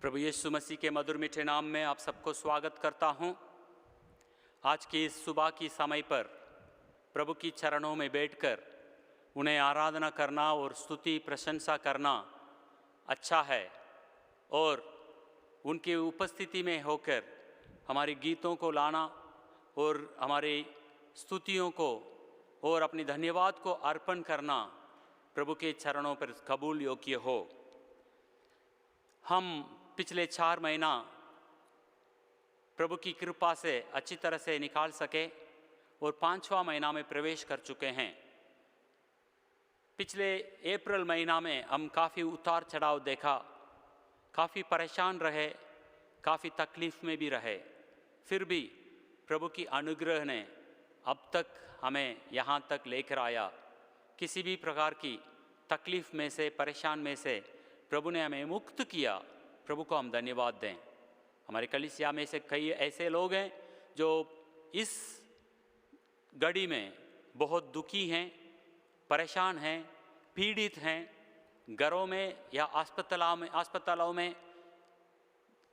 प्रभु यीशु मसीह के मधुर मीठे नाम में आप सबको स्वागत करता हूं। आज की इस सुबह की समय पर प्रभु की चरणों में बैठकर उन्हें आराधना करना और स्तुति प्रशंसा करना अच्छा है और उनकी उपस्थिति में होकर हमारे गीतों को लाना और हमारी स्तुतियों को और अपनी धन्यवाद को अर्पण करना प्रभु के चरणों पर कबूल योग्य हो। हम पिछले 4 महीना प्रभु की कृपा से अच्छी तरह से निकाल सके और 5वां महीना में प्रवेश कर चुके हैं। पिछले अप्रैल महीना में हम काफ़ी उतार चढ़ाव देखा, काफ़ी परेशान रहे, काफ़ी तकलीफ़ में भी रहे, फिर भी प्रभु की अनुग्रह ने अब तक हमें यहाँ तक लेकर आया। किसी भी प्रकार की तकलीफ़ में से, परेशान में से प्रभु ने हमें मुक्त किया। प्रभु को हम धन्यवाद दें। हमारे कलीसिया में से कई ऐसे लोग हैं जो इस घड़ी में बहुत दुखी हैं, परेशान हैं, पीड़ित हैं, घरों में या अस्पतालों में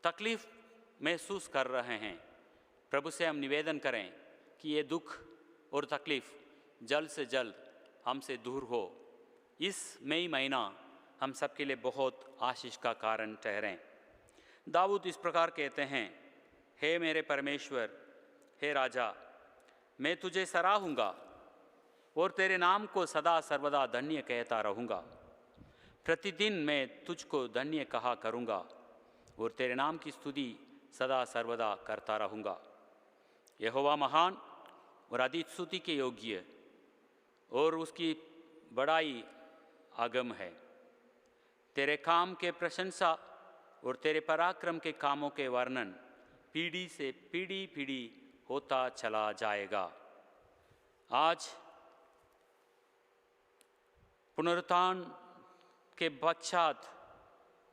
तकलीफ़ महसूस कर रहे हैं। प्रभु से हम निवेदन करें कि ये दुख और तकलीफ़ जल्द से जल्द हमसे दूर हो। इस मई महीना हम सबके लिए बहुत आशीष का कारण ठहरें। दाऊद इस प्रकार कहते हैं, हे मेरे परमेश्वर, हे राजा, मैं तुझे सराहूँगा और तेरे नाम को सदा सर्वदा धन्य कहता रहूँगा। प्रतिदिन मैं तुझको धन्य कहा करूँगा और तेरे नाम की स्तुति सदा सर्वदा करता रहूँगा। यहोवा महान और अधिक स्तुति के योग्य और उसकी बड़ाई आगम है। तेरे काम के प्रशंसा और तेरे पराक्रम के कामों के वर्णन पीढ़ी से पीढ़ी होता चला जाएगा। आज पुनरुत्थान के पश्चात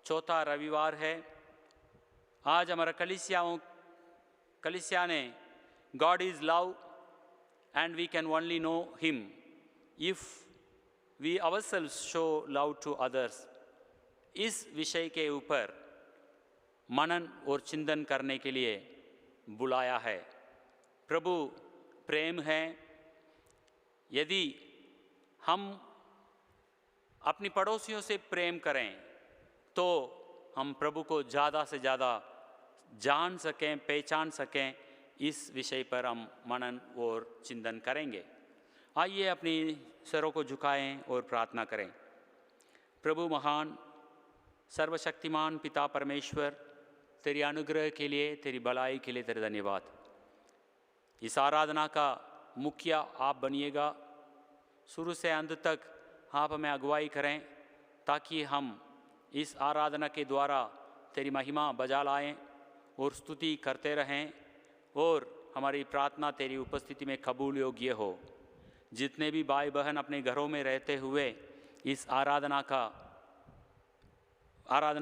4था रविवार है। आज हमारा कलीसिया ने God is love and we can only know him if we ourselves show love to others, इस विषय के ऊपर मनन और चिंतन करने के लिए बुलाया है। प्रभु प्रेम है। यदि हम अपनी पड़ोसियों से प्रेम करें तो हम प्रभु को ज़्यादा से ज़्यादा जान सकें, पहचान सकें। इस विषय पर हम मनन और चिंतन करेंगे। आइए अपनी सिरों को झुकाएं और प्रार्थना करें। प्रभु महान सर्वशक्तिमान पिता परमेश्वर, तेरी अनुग्रह के लिए, तेरी भलाई के लिए तेरे धन्यवाद। इस आराधना का मुखिया आप बनिएगा। शुरू से अंत तक आप हमें अगुवाई करें ताकि हम इस आराधना के द्वारा तेरी महिमा बजा लाएं और स्तुति करते रहें और हमारी प्रार्थना तेरी उपस्थिति में कबूल योग्य हो। जितने भी भाई बहन अपने घरों में रहते हुए इस आराधना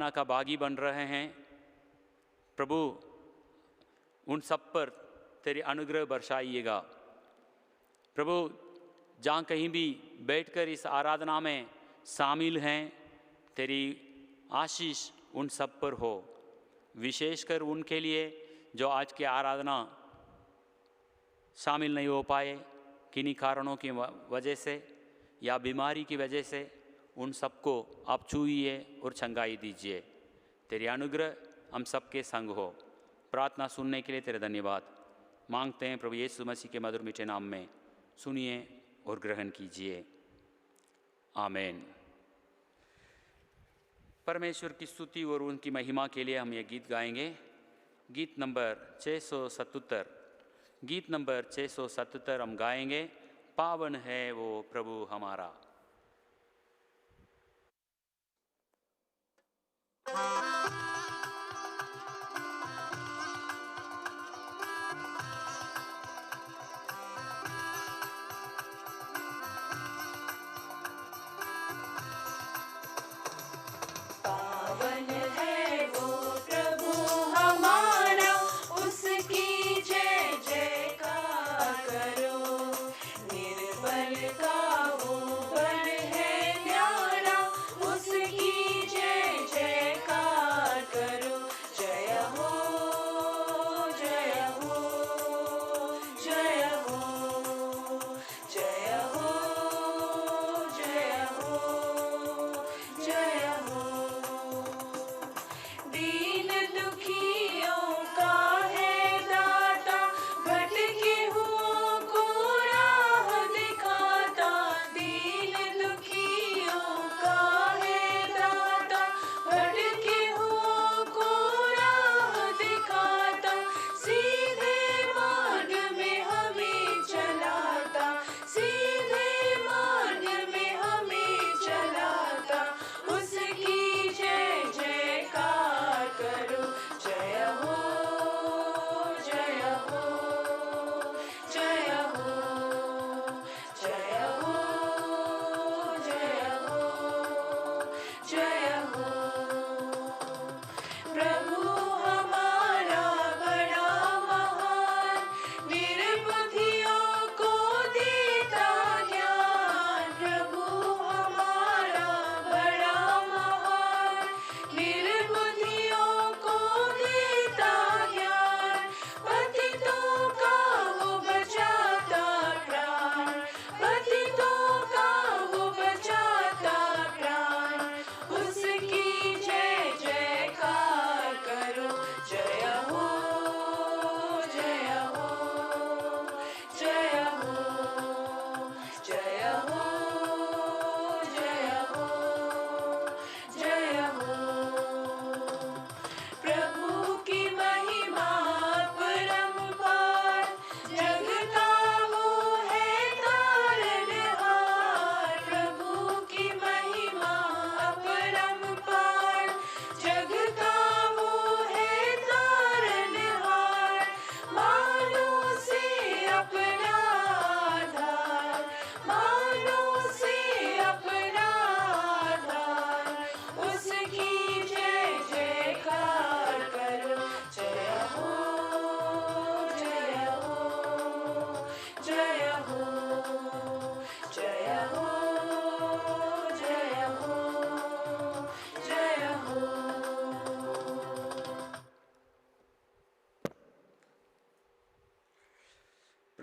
का भागी बन रहे हैं, प्रभु उन सब पर तेरी अनुग्रह बरसाइएगा। प्रभु जहाँ कहीं भी बैठकर इस आराधना में शामिल हैं, तेरी आशीष उन सब पर हो। विशेषकर उनके लिए जो आज की आराधना शामिल नहीं हो पाए किन्हीं कारणों की वजह से या बीमारी की वजह से, उन सबको आप छूइए और चंगाई दीजिए। तेरी अनुग्रह हम सबके संग हो। प्रार्थना सुनने के लिए तेरे धन्यवाद मांगते हैं प्रभु यीशु मसीह के मधुर मीठे नाम में। सुनिए और ग्रहण कीजिए। आमीन। परमेश्वर की स्तुति और उनकी महिमा के लिए हम ये गीत गाएंगे। गीत नंबर 677, गीत नंबर 677 हम गाएंगे। पावन है वो प्रभु हमारा। पावन है वो प्रभु हमारा, उसकी जय जयकार करो। निर्बल का वो बल है न्यारा, उसकी जय जयकार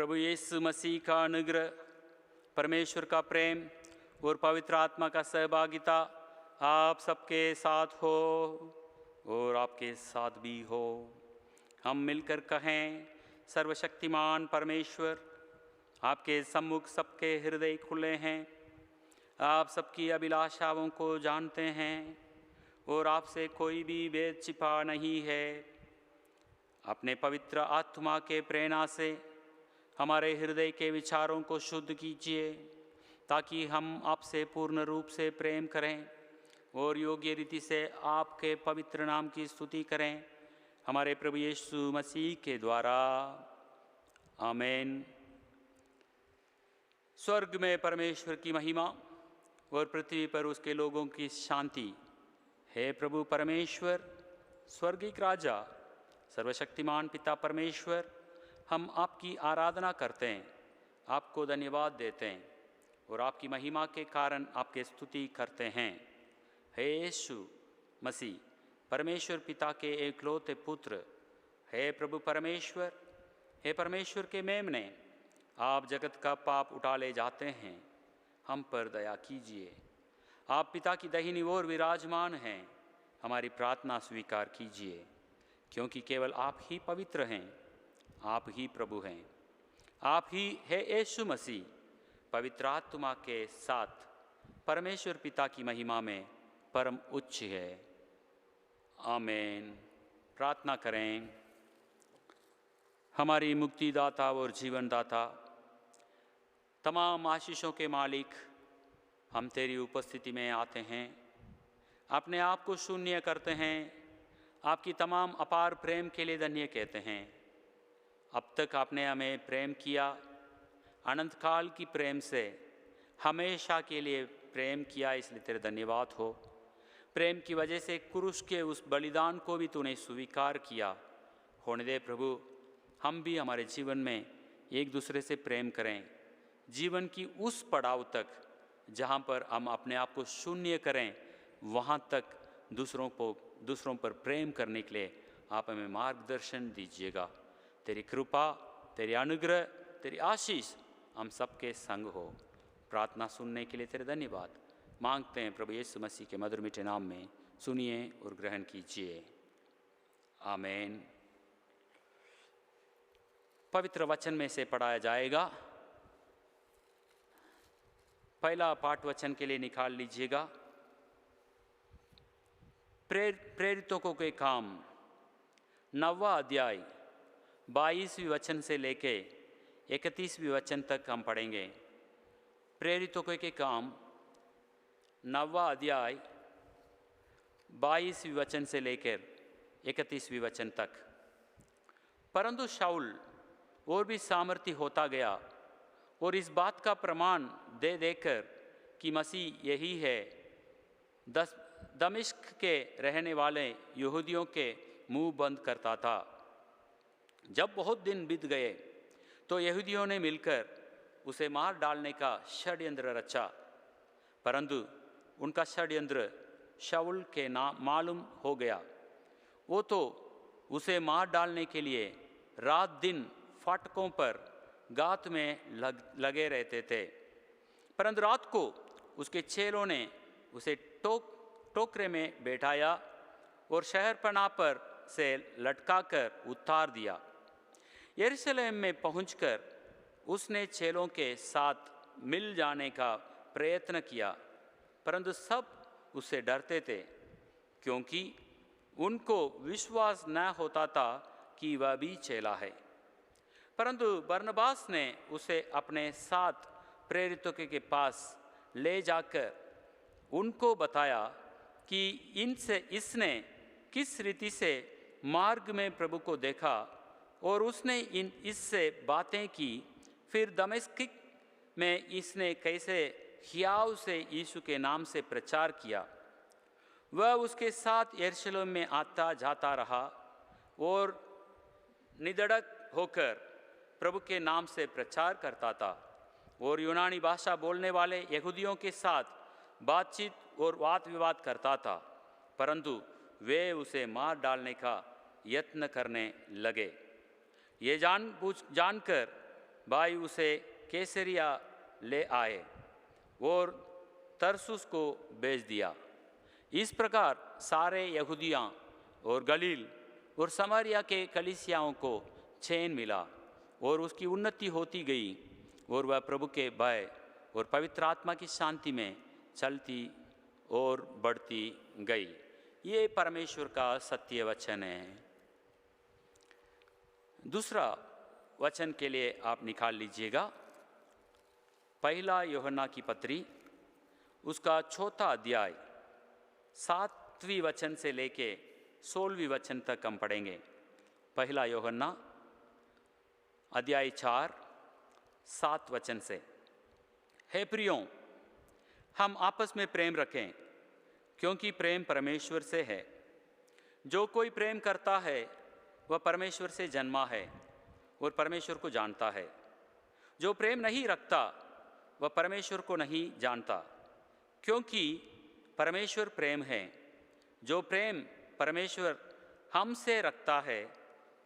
प्रभु यीशु मसीह का अनुग्रह, परमेश्वर का प्रेम और पवित्र आत्मा का सहभागिता आप सबके साथ हो और आपके साथ भी हो। हम मिलकर कहें, सर्वशक्तिमान परमेश्वर, आपके सम्मुख सबके हृदय खुले हैं। आप सबकी अभिलाषाओं को जानते हैं और आपसे कोई भी भेद छिपा नहीं है। अपने पवित्र आत्मा के प्रेरणा से हमारे हृदय के विचारों को शुद्ध कीजिए, ताकि हम आपसे पूर्ण रूप से प्रेम करें और योग्य रीति से आपके पवित्र नाम की स्तुति करें, हमारे प्रभु यीशु मसीह के द्वारा। आमीन। स्वर्ग में परमेश्वर की महिमा और पृथ्वी पर उसके लोगों की शांति। हे प्रभु परमेश्वर, स्वर्गीय राजा, सर्वशक्तिमान पिता परमेश्वर, हम आपकी आराधना करते हैं, आपको धन्यवाद देते हैं और आपकी महिमा के कारण आपके स्तुति करते हैं। हे यीशु मसीह, परमेश्वर पिता के एकलौते पुत्र, हे प्रभु परमेश्वर, हे परमेश्वर के मेमने, आप जगत का पाप उठा ले जाते हैं, हम पर दया कीजिए। आप पिता की दाहिनी ओर विराजमान हैं, हमारी प्रार्थना स्वीकार कीजिए, क्योंकि केवल आप ही पवित्र हैं, आप ही प्रभु हैं, आप ही है यीशु मसीह, पवित्र आत्मा के साथ परमेश्वर पिता की महिमा में परम उच्च है। आमीन। प्रार्थना करें। हमारी मुक्तिदाता और जीवनदाता, तमाम आशीषों के मालिक, हम तेरी उपस्थिति में आते हैं, अपने आप को शून्य करते हैं, आपकी तमाम अपार प्रेम के लिए धन्य कहते हैं। अब तक आपने हमें प्रेम किया, अनंत काल की प्रेम से हमेशा के लिए प्रेम किया, इसलिए तेरे धन्यवाद हो। प्रेम की वजह से क्रूस के उस बलिदान को भी तूने स्वीकार किया। होने दे प्रभु, हम भी हमारे जीवन में एक दूसरे से प्रेम करें, जीवन की उस पड़ाव तक जहाँ पर हम अपने आप को शून्य करें, वहाँ तक दूसरों पर प्रेम करने के लिए आप हमें मार्गदर्शन दीजिएगा। तेरी कृपा, तेरी अनुग्रह, तेरी आशीष हम सबके संग हो। प्रार्थना सुनने के लिए तेरे धन्यवाद मांगते हैं प्रभु यीशु मसीह के मधुर मीठे नाम में, सुनिए और ग्रहण कीजिए। आमीन। पवित्र वचन में से पढ़ाया जाएगा। पहला पाठ वचन के लिए निकाल लीजिएगा। प्रेरितों के काम, 9वां अध्याय 22वें वचन से लेके 31वें वचन तक हम पढ़ेंगे। प्रेरितों के काम 9वां अध्याय 22वें वचन से लेकर 31वें वचन तक। परंतु शाऊल और भी सामर्थी होता गया और इस बात का प्रमाण दे देकर कि मसीह यही है, दमिश्क के रहने वाले यहूदियों के मुंह बंद करता था। जब बहुत दिन बीत गए तो यहूदियों ने मिलकर उसे मार डालने का षड्यंत्र रचा, परंतु उनका षड्यंत्र शाऊल के नाम मालूम हो गया। वो तो उसे मार डालने के लिए रात दिन फाटकों पर गात में लगे रहते थे। परंतु रात को उसके चेलों ने उसे टोकरे में बैठाया और शहरपनाह पर से लटकाकर उतार दिया। यरूशलेम में पहुंचकर उसने चेलों के साथ मिल जाने का प्रयत्न किया, परंतु सब उससे डरते थे, क्योंकि उनको विश्वास न होता था कि वह भी चेला है। परंतु बरनबास ने उसे अपने साथ प्रेरितों के पास ले जाकर उनको बताया कि इसने किस रीति से मार्ग में प्रभु को देखा और उसने इससे बातें की। फिर दमिश्क में इसने कैसे हियाव से यीशु के नाम से प्रचार किया। वह उसके साथ यरूशलेम में आता जाता रहा और निधड़क होकर प्रभु के नाम से प्रचार करता था और यूनानी भाषा बोलने वाले यहूदियों के साथ बातचीत और वाद विवाद करता था, परंतु वे उसे मार डालने का यत्न करने लगे। ये जानकर भाई उसे कैसरिया ले आए और तरसुस को भेज दिया। इस प्रकार सारे यहूदिया और गलील और समारिया के कलीसियाओं को चैन मिला और उसकी उन्नति होती गई और वह प्रभु के भय और पवित्र आत्मा की शांति में चलती और बढ़ती गई। ये परमेश्वर का सत्य वचन है। दूसरा वचन के लिए आप निकाल लीजिएगा, पहला यूहन्ना की पत्री, उसका 4वां अध्याय 7वें वचन से लेके 16वें वचन तक हम पढ़ेंगे। पहला यूहन्ना अध्याय 4 7 वचन से। हे प्रियों, हम आपस में प्रेम रखें, क्योंकि प्रेम परमेश्वर से है। जो कोई प्रेम करता है वह परमेश्वर से जन्मा है और परमेश्वर को जानता है। जो प्रेम नहीं रखता वह परमेश्वर को नहीं जानता, क्योंकि परमेश्वर प्रेम है। जो प्रेम परमेश्वर हमसे रखता है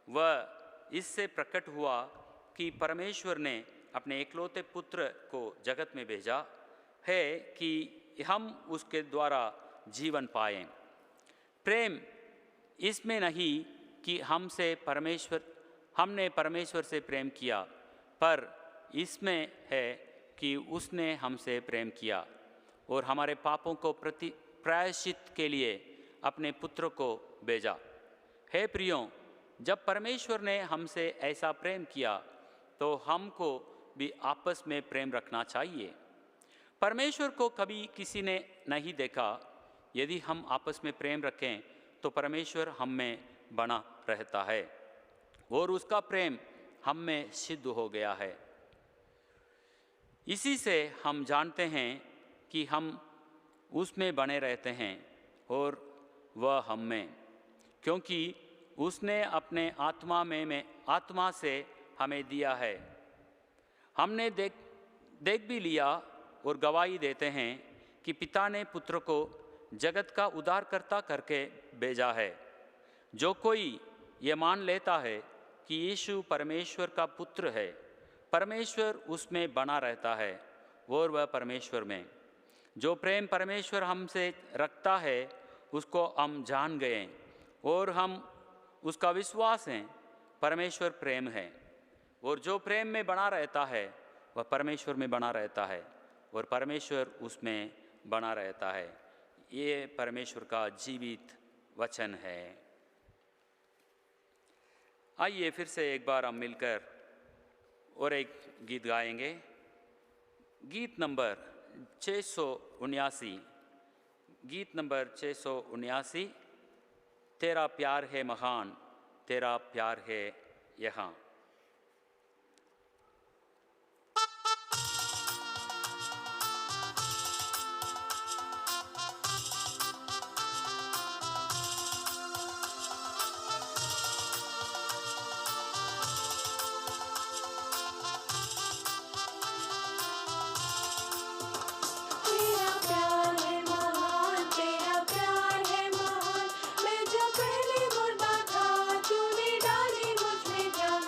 वह इससे प्रकट हुआ कि परमेश्वर ने अपने एकलौते पुत्र को जगत में भेजा है कि हम उसके द्वारा जीवन पाएं। प्रेम इसमें नहीं कि हमने परमेश्वर से प्रेम किया, पर इसमें है कि उसने हमसे प्रेम किया और हमारे पापों को प्रायश्चित के लिए अपने पुत्र को भेजा। हे प्रियों, जब परमेश्वर ने हमसे ऐसा प्रेम किया तो हमको भी आपस में प्रेम रखना चाहिए। परमेश्वर को कभी किसी ने नहीं देखा। यदि हम आपस में प्रेम रखें तो परमेश्वर हम में बना रहता है और उसका प्रेम हम में सिद्ध हो गया है। इसी से हम जानते हैं कि हम उसमें बने रहते हैं और वह हम में, क्योंकि उसने अपने आत्मा से हमें दिया है। हमने देख भी लिया और गवाही देते हैं कि पिता ने पुत्र को जगत का उद्धारकर्ता करके भेजा है। जो कोई ये मान लेता है कि यीशु परमेश्वर का पुत्र है, परमेश्वर उसमें बना रहता है और वह परमेश्वर में। जो प्रेम परमेश्वर हमसे रखता है उसको हम जान गए और हम उसका विश्वास हैं। परमेश्वर प्रेम है और जो प्रेम में बना रहता है वह परमेश्वर में बना रहता है और परमेश्वर उसमें बना रहता है। ये परमेश्वर का जीवित वचन है। आइए फिर से एक बार हम मिलकर और एक गीत गाएंगे। गीत नंबर 679, गीत नंबर 679, तेरा प्यार है महान, तेरा प्यार है यहाँ। तेरा प्यार है महान, तेरा प्यार है महान। मैं जब पहले मुर्दा था, तूने डाली मुझ में जान।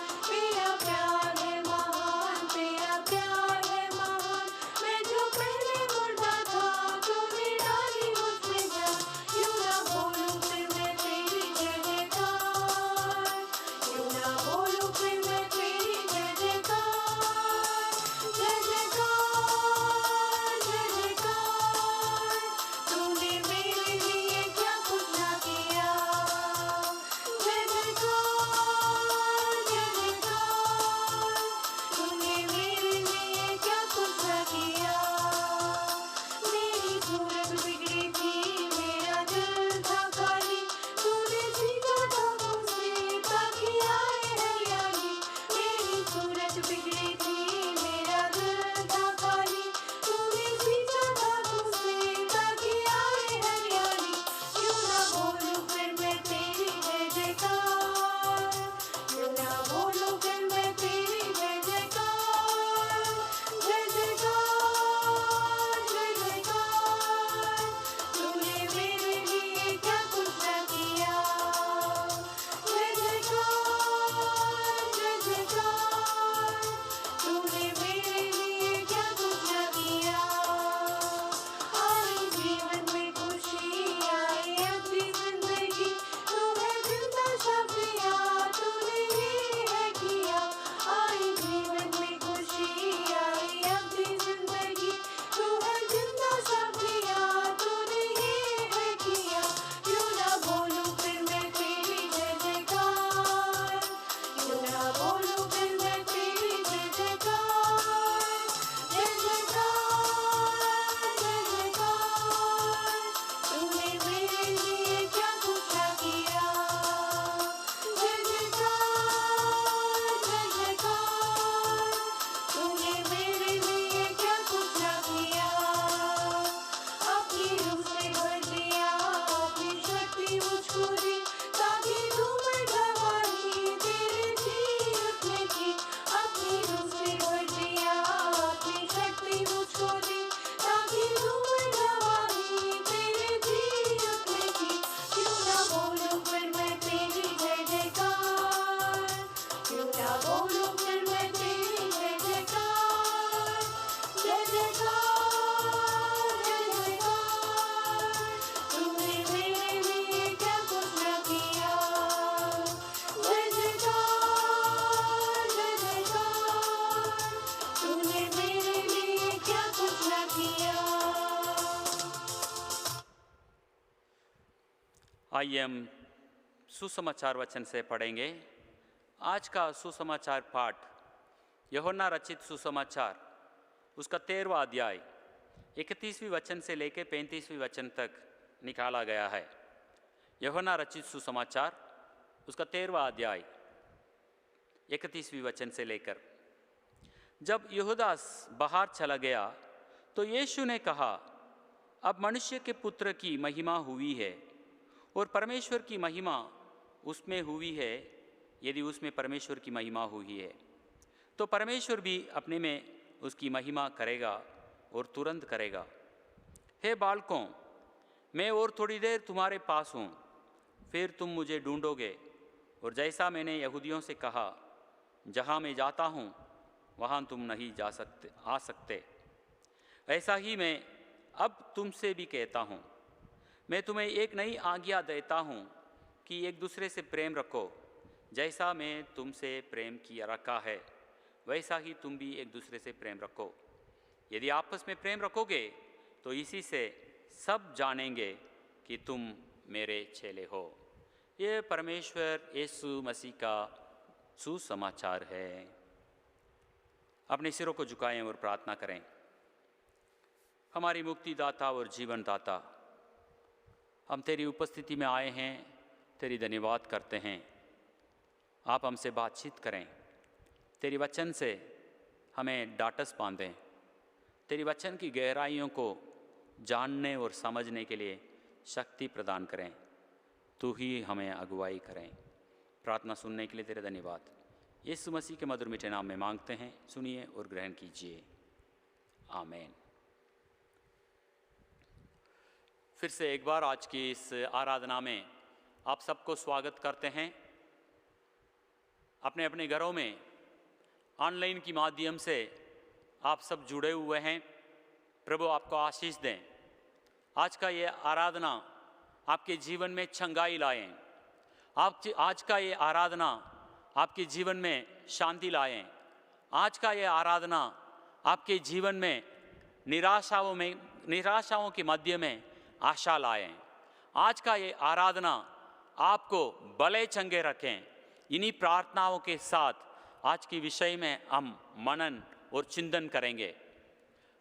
आइए हम सुसमाचार वचन से पढ़ेंगे। आज का सुसमाचार पाठ यूहन्ना रचित सुसमाचार उसका 13वां अध्याय 31वें वचन से लेकर 35वें वचन तक निकाला गया है। यूहन्ना रचित सुसमाचार उसका 13वां अध्याय 31वें वचन से लेकर। जब यहूदास बाहर चला गया तो यीशु ने कहा, अब मनुष्य के पुत्र की महिमा हुई है और परमेश्वर की महिमा उसमें हुई है। यदि उसमें परमेश्वर की महिमा हुई है तो परमेश्वर भी अपने में उसकी महिमा करेगा और तुरंत करेगा। हे बालकों, मैं और थोड़ी देर तुम्हारे पास हूँ, फिर तुम मुझे ढूंढोगे। और जैसा मैंने यहूदियों से कहा, जहाँ मैं जाता हूँ वहाँ तुम नहीं आ सकते, ऐसा ही मैं अब तुमसे भी कहता हूँ। मैं तुम्हें एक नई आज्ञा देता हूँ कि एक दूसरे से प्रेम रखो। जैसा मैं तुमसे प्रेम किया रखा है वैसा ही तुम भी एक दूसरे से प्रेम रखो। यदि आपस में प्रेम रखोगे तो इसी से सब जानेंगे कि तुम मेरे चेले हो। ये परमेश्वर यीशु मसीह का सुसमाचार है। अपने सिरों को झुकाएं और प्रार्थना करें। हमारी मुक्तिदाता और जीवन दाता, हम तेरी उपस्थिति में आए हैं, तेरी धन्यवाद करते हैं। आप हमसे बातचीत करें, तेरी वचन से हमें डाटस बांधें, तेरी वचन की गहराइयों को जानने और समझने के लिए शक्ति प्रदान करें। तू ही हमें अगुवाई करें। प्रार्थना सुनने के लिए तेरे धन्यवाद। यीशु मसीह के मधुर मीठे नाम में मांगते हैं, सुनिए और ग्रहण कीजिए। आमीन। फिर से एक बार आज की इस आराधना में आप सबको स्वागत करते हैं। अपने अपने घरों में ऑनलाइन के माध्यम से आप सब जुड़े हुए हैं। प्रभु आपको आशीष दें। आज का ये आराधना आपके जीवन में चंगाई लाएं। आज का ये आराधना आपके जीवन में शांति लाएं। आज का ये आराधना आपके जीवन में निराशाओं के मध्य में आशा लाएं। आज का ये आराधना आपको भले चंगे रखें। इन्हीं प्रार्थनाओं के साथ आज के विषय में हम मनन और चिंतन करेंगे।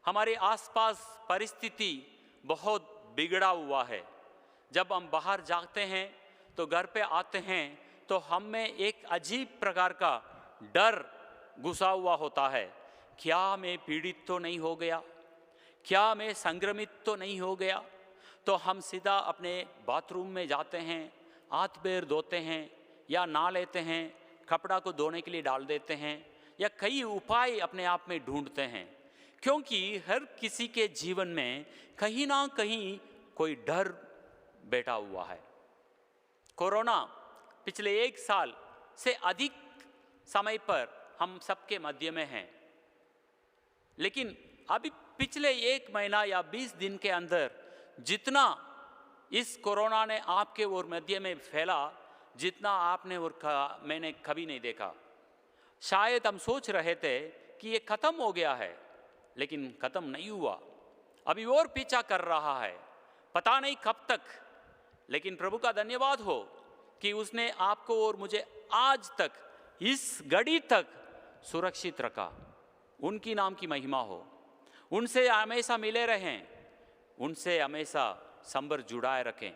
हमारे आसपास परिस्थिति बहुत बिगड़ा हुआ है। जब हम बाहर जाते हैं तो घर पे आते हैं तो हम में एक अजीब प्रकार का डर घुसा हुआ होता है। क्या मैं पीड़ित तो नहीं हो गया? क्या मैं संक्रमित तो नहीं हो गया? तो हम सीधा अपने बाथरूम में जाते हैं, हाथ पैर धोते हैं या नहा लेते हैं, कपड़ा को धोने के लिए डाल देते हैं या कई उपाय अपने आप में ढूंढते हैं, क्योंकि हर किसी के जीवन में कहीं ना कहीं कोई डर बैठा हुआ है। कोरोना पिछले 1 साल से अधिक समय पर हम सबके मध्य में हैं, लेकिन अभी पिछले 1 महीना या 20 दिन के अंदर जितना इस कोरोना ने आपके और मध्य में फैला, जितना आपने और मैंने कभी नहीं देखा। शायद हम सोच रहे थे कि ये ख़त्म हो गया है, लेकिन ख़त्म नहीं हुआ, अभी और पीछा कर रहा है, पता नहीं कब तक। लेकिन प्रभु का धन्यवाद हो कि उसने आपको और मुझे आज तक, इस घड़ी तक सुरक्षित रखा। उनकी नाम की महिमा हो। उनसे हमेशा मिले रहें, उनसे हमेशा संबर जुड़ाए रखें,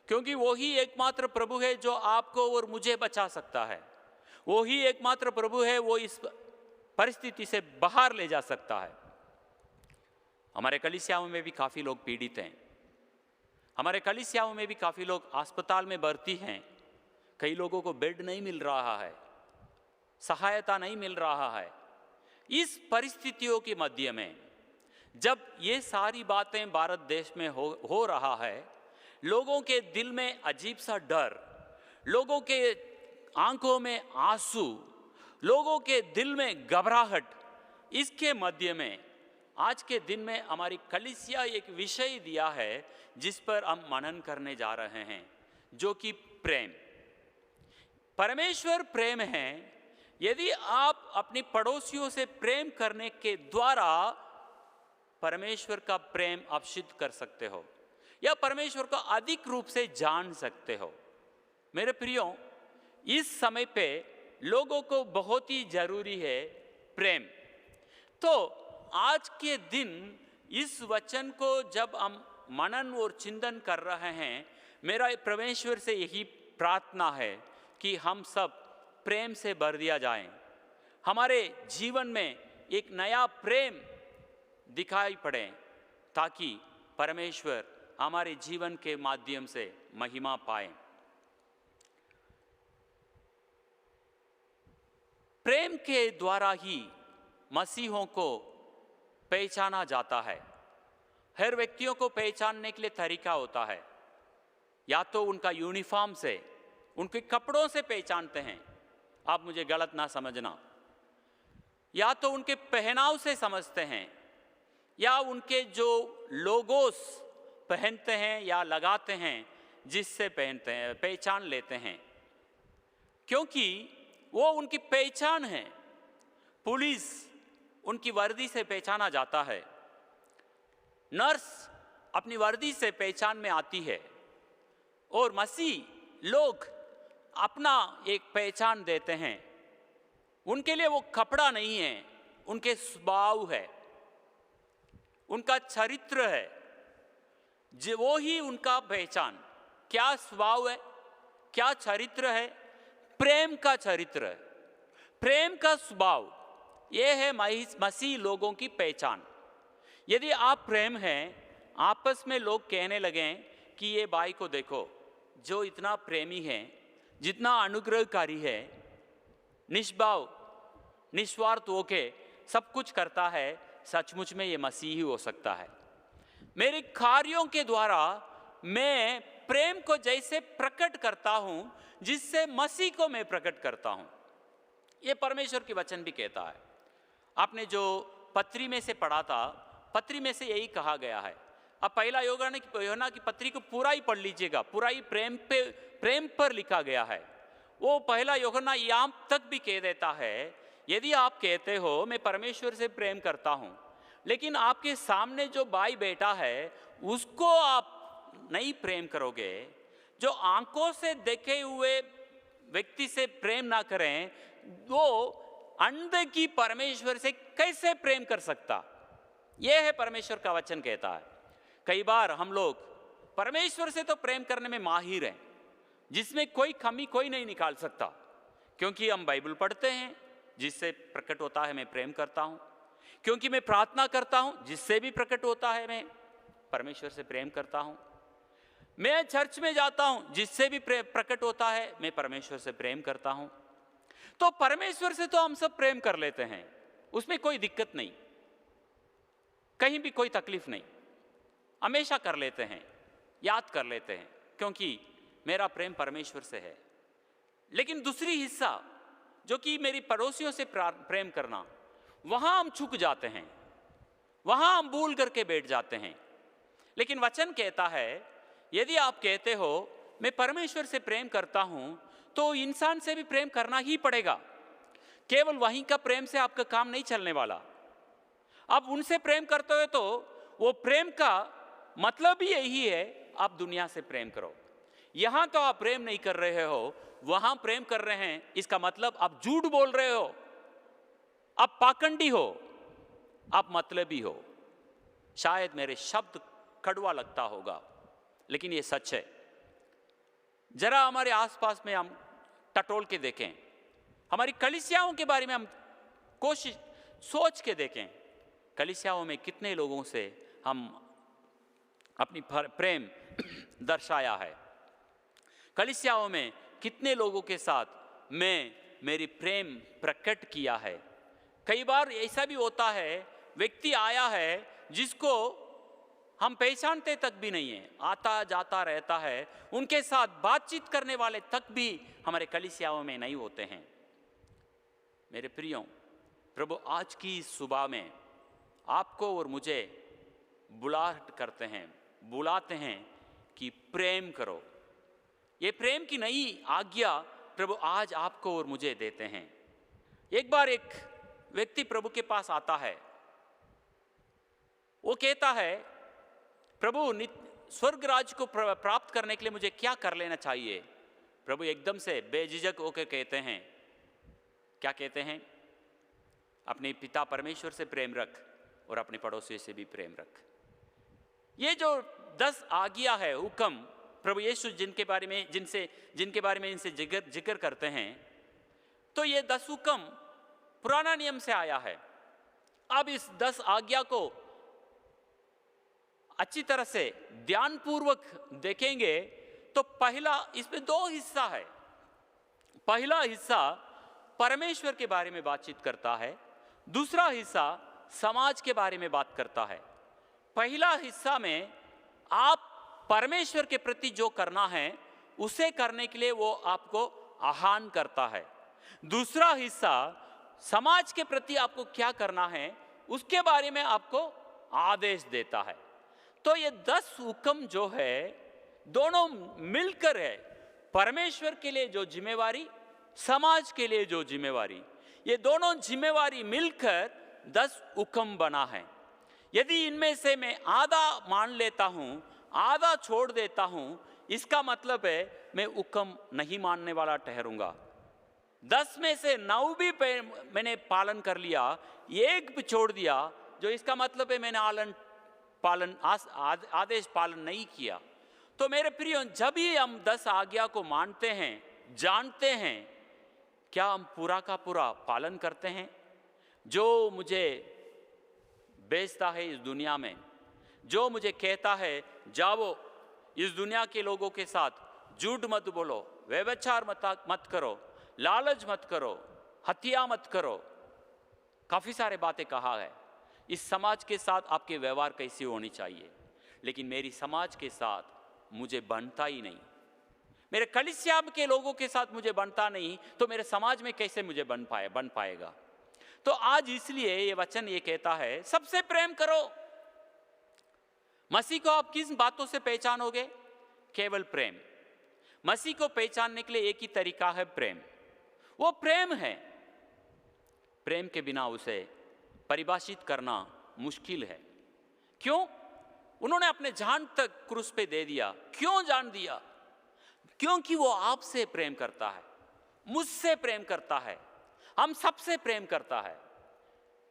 क्योंकि वो ही एकमात्र प्रभु है जो आपको और मुझे बचा सकता है। वो ही एकमात्र प्रभु है, वो इस परिस्थिति से बाहर ले जा सकता है। हमारे कलीसियाओं में भी काफ़ी लोग पीड़ित हैं। हमारे कलीसियाओं में भी काफ़ी लोग अस्पताल में भर्ती हैं। कई लोगों को बेड नहीं मिल रहा है, सहायता नहीं मिल रहा है। इस परिस्थितियों के मध्य में जब ये सारी बातें भारत देश में हो रहा है, लोगों के दिल में अजीब सा डर, लोगों के आंखों में आंसू, लोगों के दिल में घबराहट, इसके मध्य में आज के दिन में हमारी कलीसिया एक विषय दिया है जिस पर हम मनन करने जा रहे हैं, जो कि प्रेम। परमेश्वर प्रेम है। यदि आप अपने पड़ोसियों से प्रेम करने के द्वारा परमेश्वर का प्रेम आप सिद्ध कर सकते हो। या परमेश्वर को अधिक रूप से जान सकते हो। मेरे प्रियो, इस समय पे लोगों को बहुत ही जरूरी है प्रेम। तो आज के दिन इस वचन को जब हम मनन और चिंतन कर रहे हैं, मेरा परमेश्वर से यही प्रार्थना है कि हम सब प्रेम से भर दिया जाएं। हमारे जीवन में एक नया प्रेम दिखाई पड़े, ताकि परमेश्वर हमारे जीवन के माध्यम से महिमा पाए। प्रेम के द्वारा ही मसीहों को पहचाना जाता है। हर व्यक्तियों को पहचानने के लिए तरीका होता है, या तो उनका यूनिफॉर्म से, उनके कपड़ों से पहचानते हैं, आप मुझे गलत ना समझना, या तो उनके पहनाव से समझते हैं, या उनके जो लोगोस पहनते हैं या लगाते हैं जिससे पहनते हैं, पहचान लेते हैं, क्योंकि वो उनकी पहचान है। पुलिस उनकी वर्दी से पहचाना जाता है, नर्स अपनी वर्दी से पहचान में आती है, और मसीह लोग अपना एक पहचान देते हैं। उनके लिए वो कपड़ा नहीं है, उनके स्वभाव है, उनका चरित्र है, जो वो ही उनका पहचान। क्या स्वभाव है, क्या चरित्र है? प्रेम का चरित्र है, प्रेम का स्वभाव, ये है मसीह लोगों की पहचान। यदि आप प्रेम हैं, आपस में लोग कहने लगें कि ये भाई को देखो, जो इतना प्रेमी है, जितना अनुग्रहकारी है, निष्भाव निस्वार्थ होके सब कुछ करता है, सचमुच में ये मसीह ही हो सकता है। मेरे कार्यों के द्वारा मैं प्रेम को जैसे प्रकट करता हूं, जिससे मसीह को मैं प्रकट करता हूं। ये परमेश्वर की वचन भी कहता है। आपने जो पत्री में से पढ़ा था, पत्री में से यही कहा गया है। अब पहला यूहन्ना की पत्री को पूरा ही पढ़ लीजिएगा, पूरा ही प्रेम पर लिखा गया है। वो पहला यूहन्ना यहाँ तक भी कह देता है, यदि आप कहते हो मैं परमेश्वर से प्रेम करता हूँ, लेकिन आपके सामने जो भाई बेटा है उसको आप नहीं प्रेम करोगे, जो आंखों से देखे हुए व्यक्ति से प्रेम ना करें, वो अंधे की परमेश्वर से कैसे प्रेम कर सकता? यह है परमेश्वर का वचन कहता है। कई बार हम लोग परमेश्वर से तो प्रेम करने में माहिर हैं, जिसमें कोई कमी कोई नहीं निकाल सकता, क्योंकि हम बाइबल पढ़ते हैं जिससे प्रकट होता है मैं प्रेम करता हूं, क्योंकि मैं प्रार्थना करता हूं जिससे भी प्रकट होता है मैं परमेश्वर से प्रेम करता हूं, मैं चर्च में जाता हूं जिससे भी प्रकट होता है मैं परमेश्वर से प्रेम करता हूं। तो परमेश्वर से तो हम सब प्रेम कर लेते हैं, उसमें कोई दिक्कत नहीं, कहीं भी कोई तकलीफ नहीं, हमेशा कर लेते हैं, याद कर लेते हैं, क्योंकि मेरा प्रेम परमेश्वर से है। लेकिन दूसरी हिस्सा जो कि मेरी पड़ोसियों से प्रेम करना, वहां हम चूक जाते हैं, वहां हम भूल करके बैठ जाते हैं। लेकिन वचन कहता है यदि आप कहते हो मैं परमेश्वर से प्रेम करता हूं, तो इंसान से भी प्रेम करना ही पड़ेगा। केवल वहीं का प्रेम से आपका काम नहीं चलने वाला। आप उनसे प्रेम करते हो तो वो प्रेम का मतलब ही यही है, आप दुनिया से प्रेम करो। यहां तो आप प्रेम नहीं कर रहे हो, वहां प्रेम कर रहे हैं, इसका मतलब आप झूठ बोल रहे हो, आप पाखंडी हो, आप मतलबी हो। शायद मेरे शब्द कड़वा लगता होगा, लेकिन ये सच है। जरा हमारे आसपास में हम टटोल के देखें, हमारी कलीसियाओं के बारे में हम सोच के देखें, कलीसियाओं में कितने लोगों से हम अपनी प्रेम दर्शाया है, कलीसियाओं में कितने लोगों के साथ मेरी प्रेम प्रकट किया है। कई बार ऐसा भी होता है, व्यक्ति आया है जिसको हम पहचानते तक भी नहीं है, आता जाता रहता है, उनके साथ बातचीत करने वाले तक भी हमारे कलीसियाओं में नहीं होते हैं। मेरे प्रियो, प्रभु आज की सुबह में आपको और मुझे बुलाते हैं कि प्रेम करो। ये प्रेम की नई आज्ञा प्रभु आज आपको और मुझे देते हैं। एक बार एक व्यक्ति प्रभु के पास आता है, वो कहता है प्रभु स्वर्ग राज्य को प्राप्त करने के लिए मुझे क्या कर लेना चाहिए? प्रभु एकदम से बेझिझक होकर कहते हैं, क्या कहते हैं? अपने पिता परमेश्वर से प्रेम रख और अपने पड़ोसी से भी प्रेम रख। ये जो 10 आज्ञा है, हुक्म, प्रभु यीशु जिनके बारे में इनसे जिक्र करते हैं, तो ये 10 हुक्म पुराना नियम से आया है। अब इस 10 आज्ञा को अच्छी तरह से ध्यानपूर्वक देखेंगे तो पहला, इसमें 2 हिस्सा है। पहला हिस्सा परमेश्वर के बारे में बातचीत करता है, दूसरा हिस्सा समाज के बारे में बात करता है। पहला हिस्सा में आप परमेश्वर के प्रति जो करना है उसे करने के लिए वो आपको आह्वान करता है। दूसरा हिस्सा समाज के प्रति आपको क्या करना है उसके बारे में आपको आदेश देता है। तो ये 10 हुक्म जो है दोनों मिलकर है, परमेश्वर के लिए जो जिम्मेवारी, समाज के लिए जो जिम्मेवारी, ये दोनों जिम्मेवारी मिलकर 10 हुक्म बना है। यदि इनमें से मैं आधा मान लेता हूं, आधा छोड़ देता हूं, इसका मतलब है मैं हुक्म नहीं मानने वाला ठहरूंगा। 10 में से 9 भी मैंने पालन कर लिया, एक भी छोड़ दिया, जो इसका मतलब है मैंने आदेश पालन नहीं किया। तो मेरे प्रियो, जब ही हम 10 आज्ञा को मानते हैं, जानते हैं, क्या हम पूरा का पूरा पालन करते हैं? जो मुझे बेचता है इस दुनिया में, जो मुझे कहता है जाओ इस दुनिया के लोगों के साथ झूठ मत बोलो, व्यभिचार मत करो, लालच मत करो, हत्या मत करो, काफी सारे बातें कहा है। इस समाज के साथ आपके व्यवहार कैसी होनी चाहिए, लेकिन मेरी समाज के साथ मुझे बनता ही नहीं, मेरे कलीसिया के लोगों के साथ मुझे बनता नहीं, तो मेरे समाज में कैसे मुझे बन पाएगा? तो आज इसलिए ये वचन ये कहता है सबसे प्रेम करो। मसीह को आप किस बातों से पहचानोगे? केवल प्रेम। मसीह को पहचानने के लिए एक ही तरीका है, प्रेम। वो प्रेम है। प्रेम के बिना उसे परिभाषित करना मुश्किल है। क्यों? उन्होंने अपने जान तक क्रूस पे दे दिया। क्यों जान दिया? क्योंकि वो आपसे प्रेम करता है, मुझसे प्रेम करता है, हम सबसे प्रेम करता है।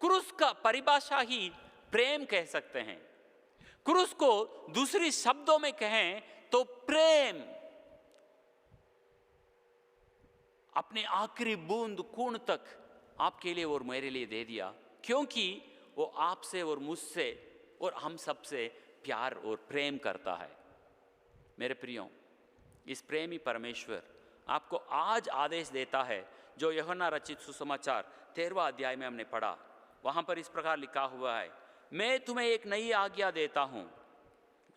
क्रूस का परिभाषा ही प्रेम कह सकते हैं। क्रूस को दूसरी शब्दों में कहें तो प्रेम अपने आखिरी बूंद खून तक आपके लिए और मेरे लिए दे दिया, क्योंकि वो आपसे और मुझसे और हम सबसे प्यार और प्रेम करता है। मेरे प्रियो, इस प्रेमी परमेश्वर आपको आज आदेश देता है, जो यूहन्ना रचित सुसमाचार 13वां अध्याय में हमने पढ़ा। वहां पर इस प्रकार लिखा हुआ है, मैं तुम्हें एक नई आज्ञा देता हूं।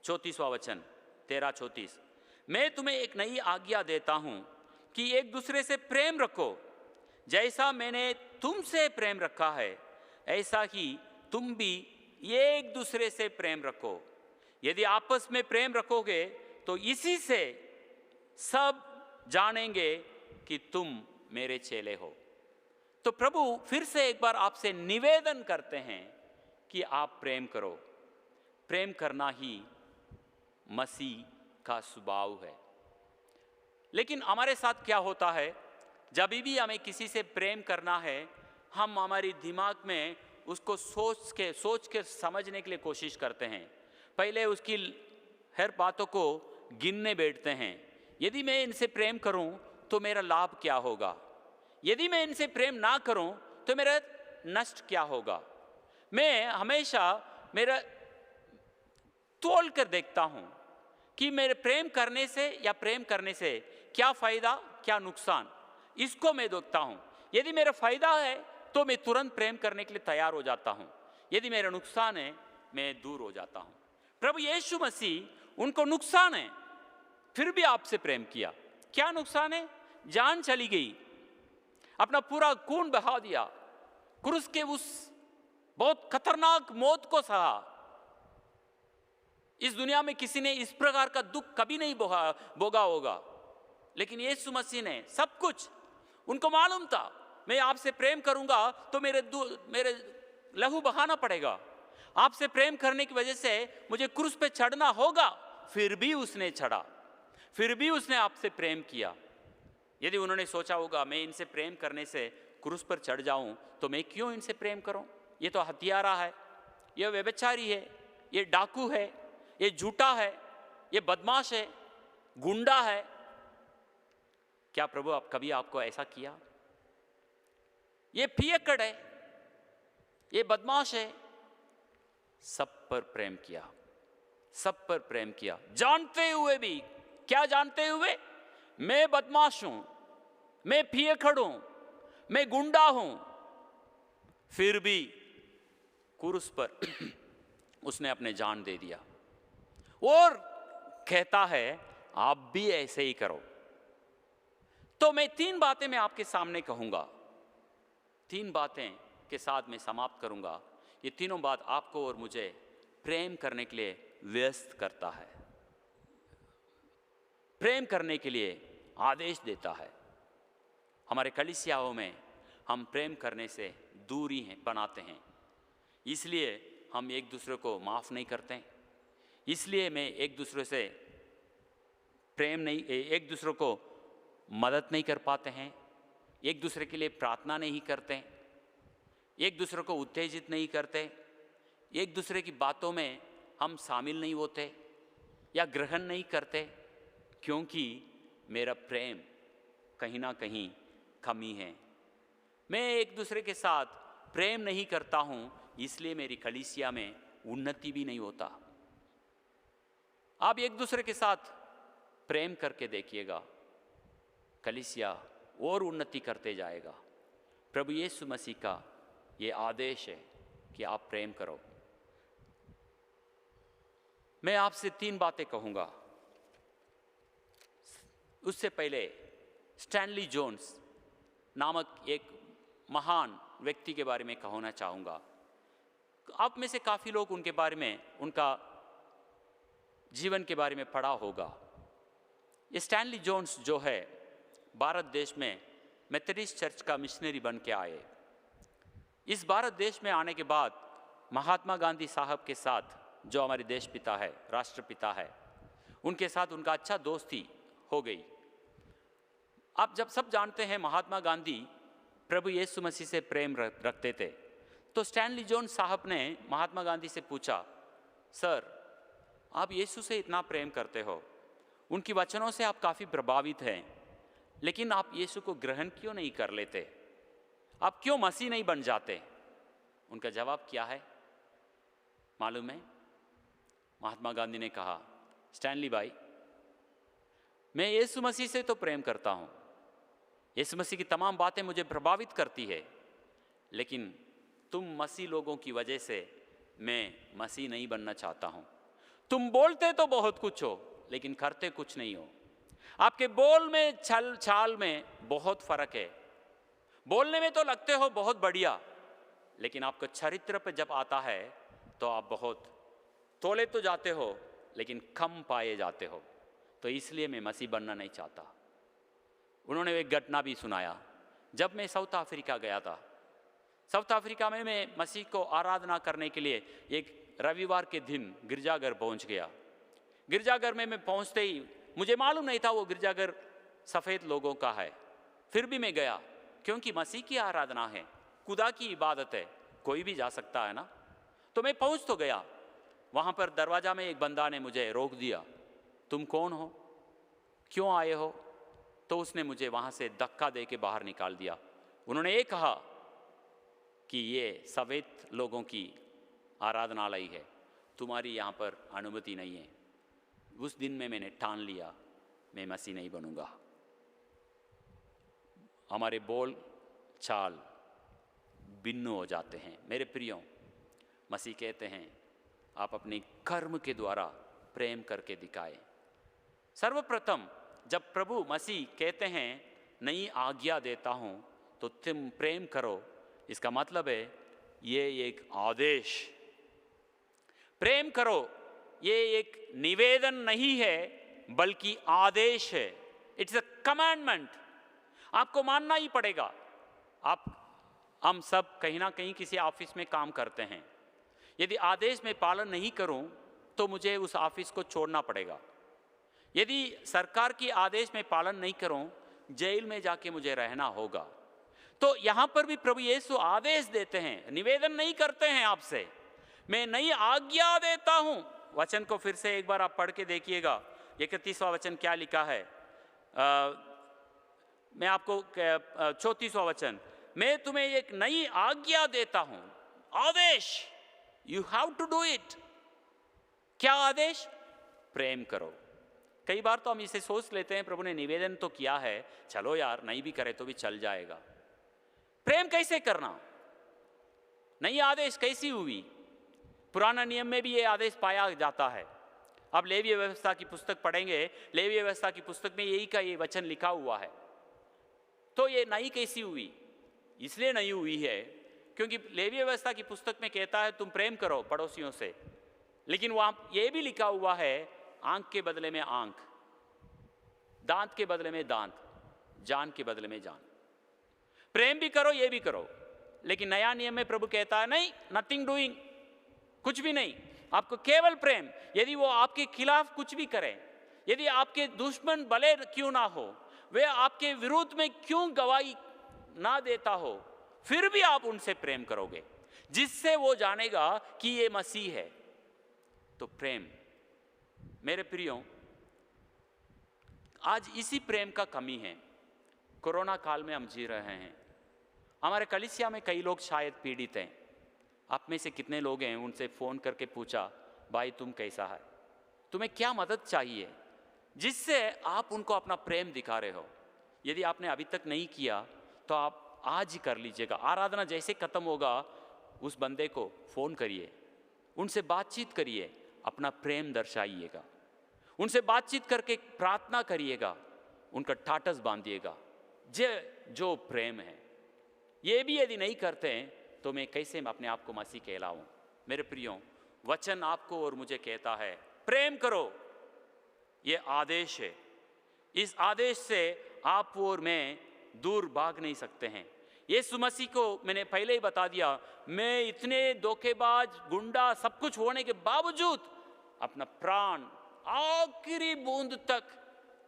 34वां वचन 13:34, मैं तुम्हें एक नई आज्ञा देता हूं कि एक दूसरे से प्रेम रखो। जैसा मैंने तुमसे प्रेम रखा है, ऐसा ही तुम भी एक दूसरे से प्रेम रखो। यदि आपस में प्रेम रखोगे तो इसी से सब जानेंगे कि तुम मेरे चेले हो। तो प्रभु फिर से एक बार आपसे निवेदन करते हैं कि आप प्रेम करो। प्रेम करना ही मसीह का स्वभाव है। लेकिन हमारे साथ क्या होता है, जब भी हमें किसी से प्रेम करना है, हम हमारी दिमाग में उसको सोच के समझने के लिए कोशिश करते हैं। पहले उसकी हर बातों को गिनने बैठते हैं। यदि मैं इनसे प्रेम करूं तो मेरा लाभ क्या होगा? यदि मैं इनसे प्रेम ना करूं तो मेरा नष्ट क्या होगा? मैं हमेशा मेरा तोल कर देखता हूं कि मेरे प्रेम करने से या प्रेम करने से क्या फायदा, क्या नुकसान, इसको मैं देखता हूं। यदि मेरा फायदा है तो मैं तुरंत प्रेम करने के लिए तैयार हो जाता हूं। यदि मेरा नुकसान है, मैं दूर हो जाता हूं। प्रभु यीशु मसीह, उनको नुकसान है, फिर भी आपसे प्रेम किया। क्या नुकसान है? जान चली गई, अपना पूरा खून बहा दिया, क्रूस के उस बहुत खतरनाक मौत को सहा। इस दुनिया में किसी ने इस प्रकार का दुख कभी नहीं भोगा होगा, लेकिन यीशु मसीह ने सब कुछ, उनको मालूम था मैं आपसे प्रेम करूंगा तो मेरे लहू बहाना पड़ेगा। आपसे प्रेम करने की वजह से मुझे क्रूस पे चढ़ना होगा, फिर भी उसने चढ़ा, फिर भी उसने आपसे प्रेम किया। यदि उन्होंने सोचा होगा मैं इनसे प्रेम करने से क्रूस पर चढ़ जाऊं तो मैं क्यों इनसे प्रेम करूं, ये तो हत्यारा है, ये व्यभिचारी है, ये डाकू है, ये झूठा है, ये बदमाश है, गुंडा है। क्या प्रभु आप कभी आपको ऐसा किया? ये पियक्कड़ है, ये बदमाश है। सब पर प्रेम किया, सब पर प्रेम किया, जानते हुए भी। क्या जानते हुए? मैं बदमाश हूं, मैं पियक्कड़ हूं, मैं गुंडा हूं, फिर भी क्रूस पर उसने अपने जान दे दिया और कहता है आप भी ऐसे ही करो। तो मैं 3 बातें मैं आपके सामने कहूंगा, 3 बातें के साथ मैं समाप्त करूंगा। ये तीनों बात आपको और मुझे प्रेम करने के लिए व्यस्त करता है, प्रेम करने के लिए आदेश देता है। हमारे कलीसियाओं में हम प्रेम करने से दूरी बनाते हैं, इसलिए हम एक दूसरे को माफ़ नहीं करते, इसलिए मैं एक दूसरे से प्रेम नहीं, एक दूसरे को मदद नहीं कर पाते हैं, एक दूसरे के लिए प्रार्थना नहीं करते, एक दूसरे को उत्तेजित नहीं करते, एक दूसरे की बातों में हम शामिल नहीं होते या ग्रहण नहीं करते, क्योंकि मेरा प्रेम कहीं ना कहीं कमी है। मैं एक दूसरे के साथ प्रेम नहीं करता हूं, इसलिए मेरी कलीसिया में उन्नति भी नहीं होता। आप एक दूसरे के साथ प्रेम करके देखिएगा, कलीसिया और उन्नति करते जाएगा। प्रभु यीशु मसीह का ये आदेश है कि आप प्रेम करो। मैं आपसे 3 बातें कहूंगा। उससे पहले स्टैनली जोन्स नामक एक महान व्यक्ति के बारे में कहना चाहूँगा। आप में से काफ़ी लोग उनके बारे में, उनका जीवन के बारे में पढ़ा होगा। ये स्टैनली जोन्स जो है भारत देश में मेथोडिस्ट चर्च का मिशनरी बन के आए। इस भारत देश में आने के बाद महात्मा गांधी साहब के साथ, जो हमारे देश पिता है, राष्ट्रपिता है, उनके साथ उनका अच्छा दोस्ती हो गई। आप जब सब जानते हैं महात्मा गांधी प्रभु यीशु मसीह से प्रेम रखते थे, तो स्टैनली जोन्स साहब ने महात्मा गांधी से पूछा, सर आप यीशु से इतना प्रेम करते हो, उनकी वचनों से आप काफ़ी प्रभावित हैं, लेकिन आप यीशु को ग्रहण क्यों नहीं कर लेते, आप क्यों मसीह नहीं बन जाते? उनका जवाब क्या है मालूम है? महात्मा गांधी ने कहा, स्टैनली भाई, मैं यीशु मसीह से तो प्रेम करता हूँ, यीशु मसीह की तमाम बातें मुझे प्रभावित करती है, लेकिन तुम मसीह लोगों की वजह से मैं मसीह नहीं बनना चाहता हूँ। तुम बोलते तो बहुत कुछ हो, लेकिन करते कुछ नहीं हो। आपके बोल में, छल छाल में बहुत फर्क है। बोलने में तो लगते हो बहुत बढ़िया, लेकिन आपका चरित्र पे जब आता है तो आप बहुत तोले तो जाते हो, लेकिन कम पाए जाते हो। तो इसलिए मैं मसीह बनना नहीं चाहता। उन्होंने एक घटना भी सुनाया। जब मैं साउथ अफ्रीका गया था, साउथ अफ्रीका में मैं मसीह को आराधना करने के लिए एक रविवार के दिन गिरजाघर पहुंच गया। गिरजाघर में मैं पहुंचते ही मुझे मालूम नहीं था वो गिरजाघर सफ़ेद लोगों का है, फिर भी मैं गया, क्योंकि मसीह की आराधना है, खुदा की इबादत है, कोई भी जा सकता है ना। तो मैं पहुंच तो गया। वहाँ पर दरवाज़ा में एक बंदा ने मुझे रोक दिया, तुम कौन हो, क्यों आए हो? तो उसने मुझे वहाँ से धक्का दे के बाहर निकाल दिया। उन्होंने ये कहा कि ये सफ़ेद लोगों की आराधनालय है, तुम्हारी यहाँ पर अनुमति नहीं है। उस दिन में मैंने ठान लिया, मैं मसीह नहीं बनूंगा। हमारे बोल चाल भिन्न हो जाते हैं। मेरे प्रियो, मसीह कहते हैं आप अपने कर्म के द्वारा प्रेम करके दिखाएं। सर्वप्रथम जब प्रभु मसीह कहते हैं नई आज्ञा देता हूं तो तुम प्रेम करो, इसका मतलब है ये एक आदेश। प्रेम करो ये एक निवेदन नहीं है, बल्कि आदेश है। It's a commandment. आपको मानना ही पड़ेगा। हम सब कहीं ना कहीं किसी ऑफिस में काम करते हैं। यदि आदेश में पालन नहीं करूं तो मुझे उस ऑफिस को छोड़ना पड़ेगा। यदि सरकार की आदेश में पालन नहीं करूं, जेल में जाके मुझे रहना होगा। तो यहां पर भी प्रभु यीशु आदेश देते हैं, निवेदन नहीं करते हैं आपसे, मैं नई आज्ञा देता हूं। वचन को फिर से एक बार आप पढ़ के देखिएगा, 31वां वचन क्या लिखा है। मैं आपको 34वां वचन, मैं तुम्हें एक नई आज्ञा देता हूं, आदेश, you have to do it. क्या आदेश? प्रेम करो। कई बार तो हम इसे सोच लेते हैं, प्रभु ने निवेदन तो किया है, चलो यार नहीं भी करे तो भी चल जाएगा। प्रेम कैसे करना? नई आदेश कैसी हुई? पुराना नियम में भी ये आदेश पाया जाता है। अब लेवीय व्यवस्था की पुस्तक पढ़ेंगे, लेवीय व्यवस्था की पुस्तक में यही का ये वचन लिखा हुआ है। तो ये नई कैसी हुई? इसलिए नई हुई है क्योंकि लेवीय व्यवस्था की पुस्तक में कहता है तुम प्रेम करो पड़ोसियों से, लेकिन वहां ये भी लिखा हुआ है आंख के बदले में आंख, दांत के बदले में दांत, जान के बदले में जान। प्रेम भी करो, ये भी करो। लेकिन नया नियम में प्रभु कहता है नहीं, नथिंग डूइंग, कुछ भी नहीं, आपको केवल प्रेम। यदि वो आपके खिलाफ कुछ भी करें, यदि आपके दुश्मन भले क्यों ना हो, वे आपके विरुद्ध में क्यों गवाही ना देता हो, फिर भी आप उनसे प्रेम करोगे, जिससे वो जानेगा कि ये मसीह है। तो प्रेम, मेरे प्रियो, आज इसी प्रेम का कमी है। कोरोना काल में हम जी रहे हैं, हमारे कलीसिया में कई लोग शायद पीड़ित हैं। आप में से कितने लोग हैं उनसे फ़ोन करके पूछा, भाई तुम कैसा है, तुम्हें क्या मदद चाहिए, जिससे आप उनको अपना प्रेम दिखा रहे हो। यदि आपने अभी तक नहीं किया तो आप आज ही कर लीजिएगा। आराधना जैसे ख़त्म होगा, उस बंदे को फ़ोन करिए, उनसे बातचीत करिए, अपना प्रेम दर्शाइएगा, उनसे बातचीत करके प्रार्थना करिएगा, उनका टाटस बांधिएगा। जो प्रेम है, ये भी यदि नहीं करते हैं तो मैं कैसे अपने आप को मसीह कहलाऊं? मेरे प्रियो, वचन आपको और मुझे कहता है प्रेम करो, ये आदेश है। इस आदेश से आप और मैं दूर भाग नहीं सकते हैं। यीशु मसीह को मैंने पहले ही बता दिया, मैं इतने धोखेबाज, गुंडा, सब कुछ होने के बावजूद अपना प्राण आखिरी बूंद तक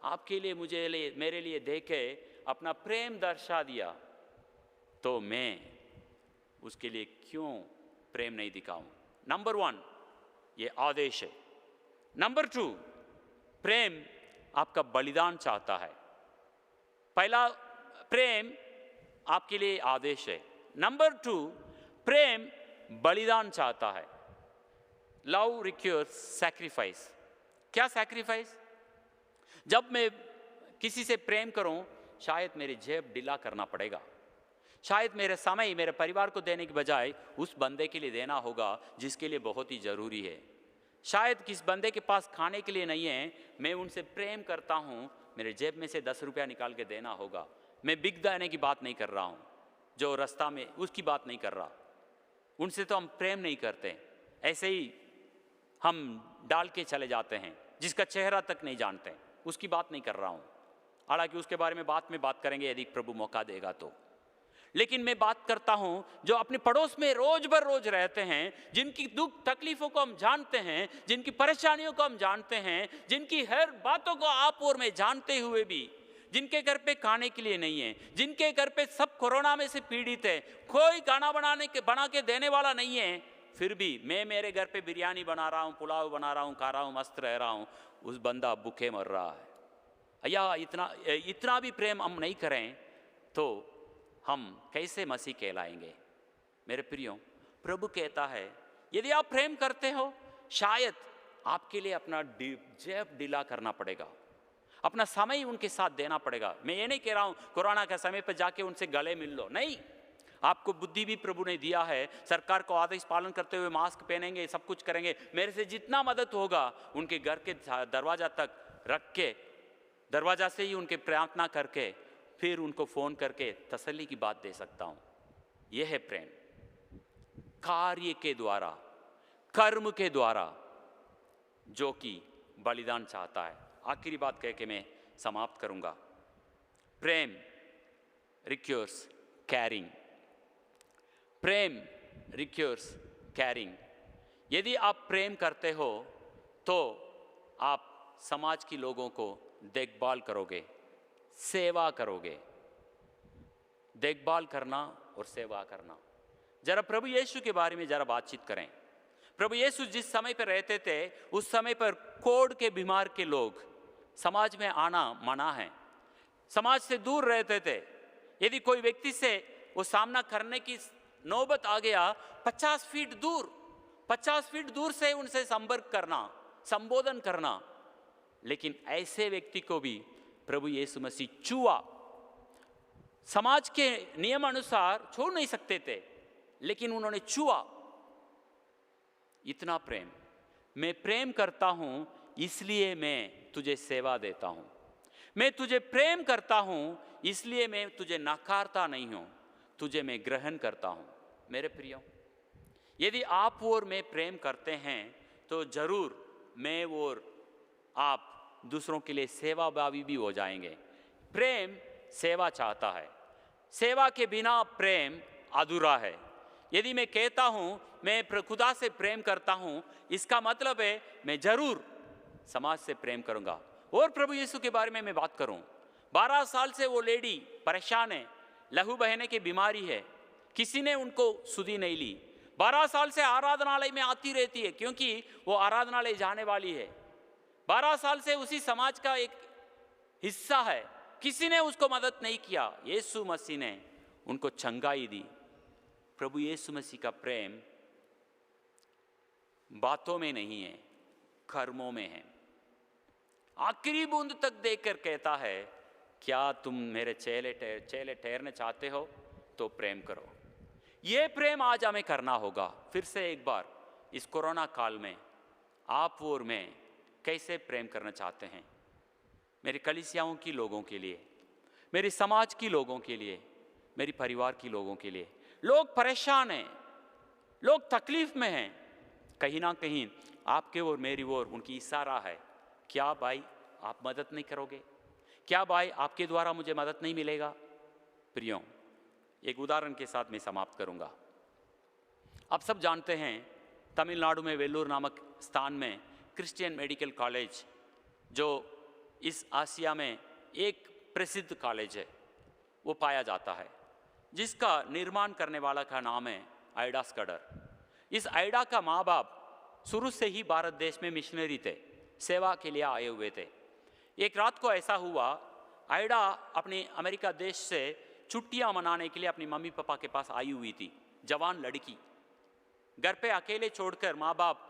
आपके लिए, मेरे लिए देके अपना प्रेम दर्शा दिया, तो मैं उसके लिए क्यों प्रेम नहीं दिखाऊं? नंबर 1, ये आदेश है। नंबर 2, प्रेम आपका बलिदान चाहता है। पहला, प्रेम आपके लिए आदेश है। नंबर 2, प्रेम बलिदान चाहता है। Love requires sacrifice. क्या सैक्रिफाइस? जब मैं किसी से प्रेम करूं, शायद मेरी जेब ढीला करना पड़ेगा, शायद मेरे समय, मेरे परिवार को देने के बजाय उस बंदे के लिए देना होगा जिसके लिए बहुत ही ज़रूरी है। शायद किस बंदे के पास खाने के लिए नहीं है, मैं उनसे प्रेम करता हूँ, मेरे जेब में से 10 रुपया निकाल के देना होगा। मैं बिक देने की बात नहीं कर रहा हूँ, जो रास्ता में, उसकी बात नहीं कर रहा। उनसे तो हम प्रेम नहीं करते, ऐसे ही हम डाल के चले जाते हैं, जिसका चेहरा तक नहीं जानते, उसकी बात नहीं कर रहा हूँ। हालांकि उसके बारे में बात करेंगे यदि प्रभु मौका देगा तो। लेकिन मैं बात करता हूं जो अपने पड़ोस में रोज बर रोज रहते हैं, जिनकी दुख तकलीफों को हम जानते हैं, जिनकी परेशानियों को हम जानते हैं, जिनकी हर बातों को आप और मैं जानते हुए भी, जिनके घर पे खाने के लिए नहीं है, जिनके घर पे सब कोरोना में से पीड़ित है, कोई खाना बना के देने वाला नहीं है, फिर भी मैं मेरे घर पे बिरयानी बना रहा हूँ, पुलाव बना रहा हूँ, खा रहा हूँ, मस्त रह रहा हूँ, उस बंदा भूखे मर रहा है। या इतना भी प्रेम हम नहीं करें तो हम कैसे मसीह कहलाएंगे? मेरे प्रियो, प्रभु कहता है यदि आप प्रेम करते हो, शायद आपके लिए अपना जेब ढीला करना पड़ेगा, अपना समय उनके साथ देना पड़ेगा। मैं ये नहीं कह रहा हूँ कोरोना के समय पर जाके उनसे गले मिल लो, नहीं। आपको बुद्धि भी प्रभु ने दिया है, सरकार को आदेश पालन करते हुए मास्क पहनेंगे, सब कुछ करेंगे। मेरे से जितना मदद होगा उनके घर के दरवाजा तक रख के, दरवाजा से ही उनके प्रार्थना करके, फिर उनको फ़ोन करके तसल्ली की बात दे सकता हूँ। यह है प्रेम, कार्य के द्वारा, कर्म के द्वारा, जो कि बलिदान चाहता है। आखिरी बात कह के मैं समाप्त करूँगा। प्रेम रिक्वायर्स कैरिंग। प्रेम रिक्वायर्स कैरिंग। यदि आप प्रेम करते हो तो आप समाज की लोगों को देखभाल करोगे, सेवा करोगे। देखभाल करना और सेवा करना। जरा प्रभु यीशु के बारे में जरा बातचीत करें। प्रभु यीशु जिस समय पर रहते थे उस समय पर कोढ़ के बीमार के लोग समाज में आना मना है, समाज से दूर रहते थे। यदि कोई व्यक्ति से वो सामना करने की नौबत आ गया, 50 फीट दूर से उनसे संपर्क करना, संबोधन करना। लेकिन ऐसे व्यक्ति को भी प्रभु यीशु मसीह छुआ। समाज के नियम अनुसार छोड़ नहीं सकते थे, लेकिन उन्होंने छुआ। इतना प्रेम, मैं प्रेम करता हूं इसलिए मैं तुझे सेवा देता हूं। मैं तुझे प्रेम करता हूं इसलिए मैं तुझे नकारता नहीं हूं, तुझे मैं ग्रहण करता हूं। मेरे प्रियो, यदि आप और मैं प्रेम करते हैं तो जरूर मैं और आप दूसरों के लिए सेवाभावी भी हो जाएंगे। प्रेम सेवा चाहता है, सेवा के बिना प्रेम अधूरा है। यदि मैं कहता हूं मैं खुदा से प्रेम करता हूं, इसका मतलब है मैं जरूर समाज से प्रेम करूंगा। और प्रभु यीशु के बारे में मैं बात करूं, 12 साल से वो लेडी परेशान है, लहू बहने की बीमारी है, किसी ने उनको सुधी नहीं ली। 12 साल से आराधनालय में आती रहती है क्योंकि वो आराधनालय जाने वाली है। 12 साल से उसी समाज का एक हिस्सा है, किसी ने उसको मदद नहीं किया। यीशु मसीह ने उनको चंगाई दी। प्रभु यीशु मसीह का प्रेम बातों में नहीं है, कर्मों में है। आखिरी बूंद तक देखकर कहता है, क्या तुम मेरे चेले ठहरने चाहते हो तो प्रेम करो। ये प्रेम आज हमें करना होगा। फिर से एक बार इस कोरोना काल में आप और मैं कैसे प्रेम करना चाहते हैं? मेरी कलीसियाओं की लोगों के लिए, मेरी समाज की लोगों के लिए, मेरी परिवार की लोगों के लिए। लोग परेशान हैं, लोग तकलीफ में हैं। कहीं ना कहीं आपके और मेरी ओर उनकी इशारा है, क्या भाई आप मदद नहीं करोगे? क्या भाई आपके द्वारा मुझे मदद नहीं मिलेगा? प्रियो, एक उदाहरण के साथ मैं समाप्त करूंगा। आप सब जानते हैं तमिलनाडु में वेल्लूर नामक स्थान में क्रिश्चियन मेडिकल कॉलेज, जो इस आसिया में एक प्रसिद्ध कॉलेज है, वो पाया जाता है, जिसका निर्माण करने वाला का नाम है आइडा स्कडर। इस आइडा का माँ बाप शुरू से ही भारत देश में मिशनरी थे, सेवा के लिए आए हुए थे। एक रात को ऐसा हुआ, आइडा अपने अमेरिका देश से छुट्टियां मनाने के लिए अपनी मम्मी पापा के पास आई हुई थी। जवान लड़की घर पे अकेले छोड़कर माँ बाप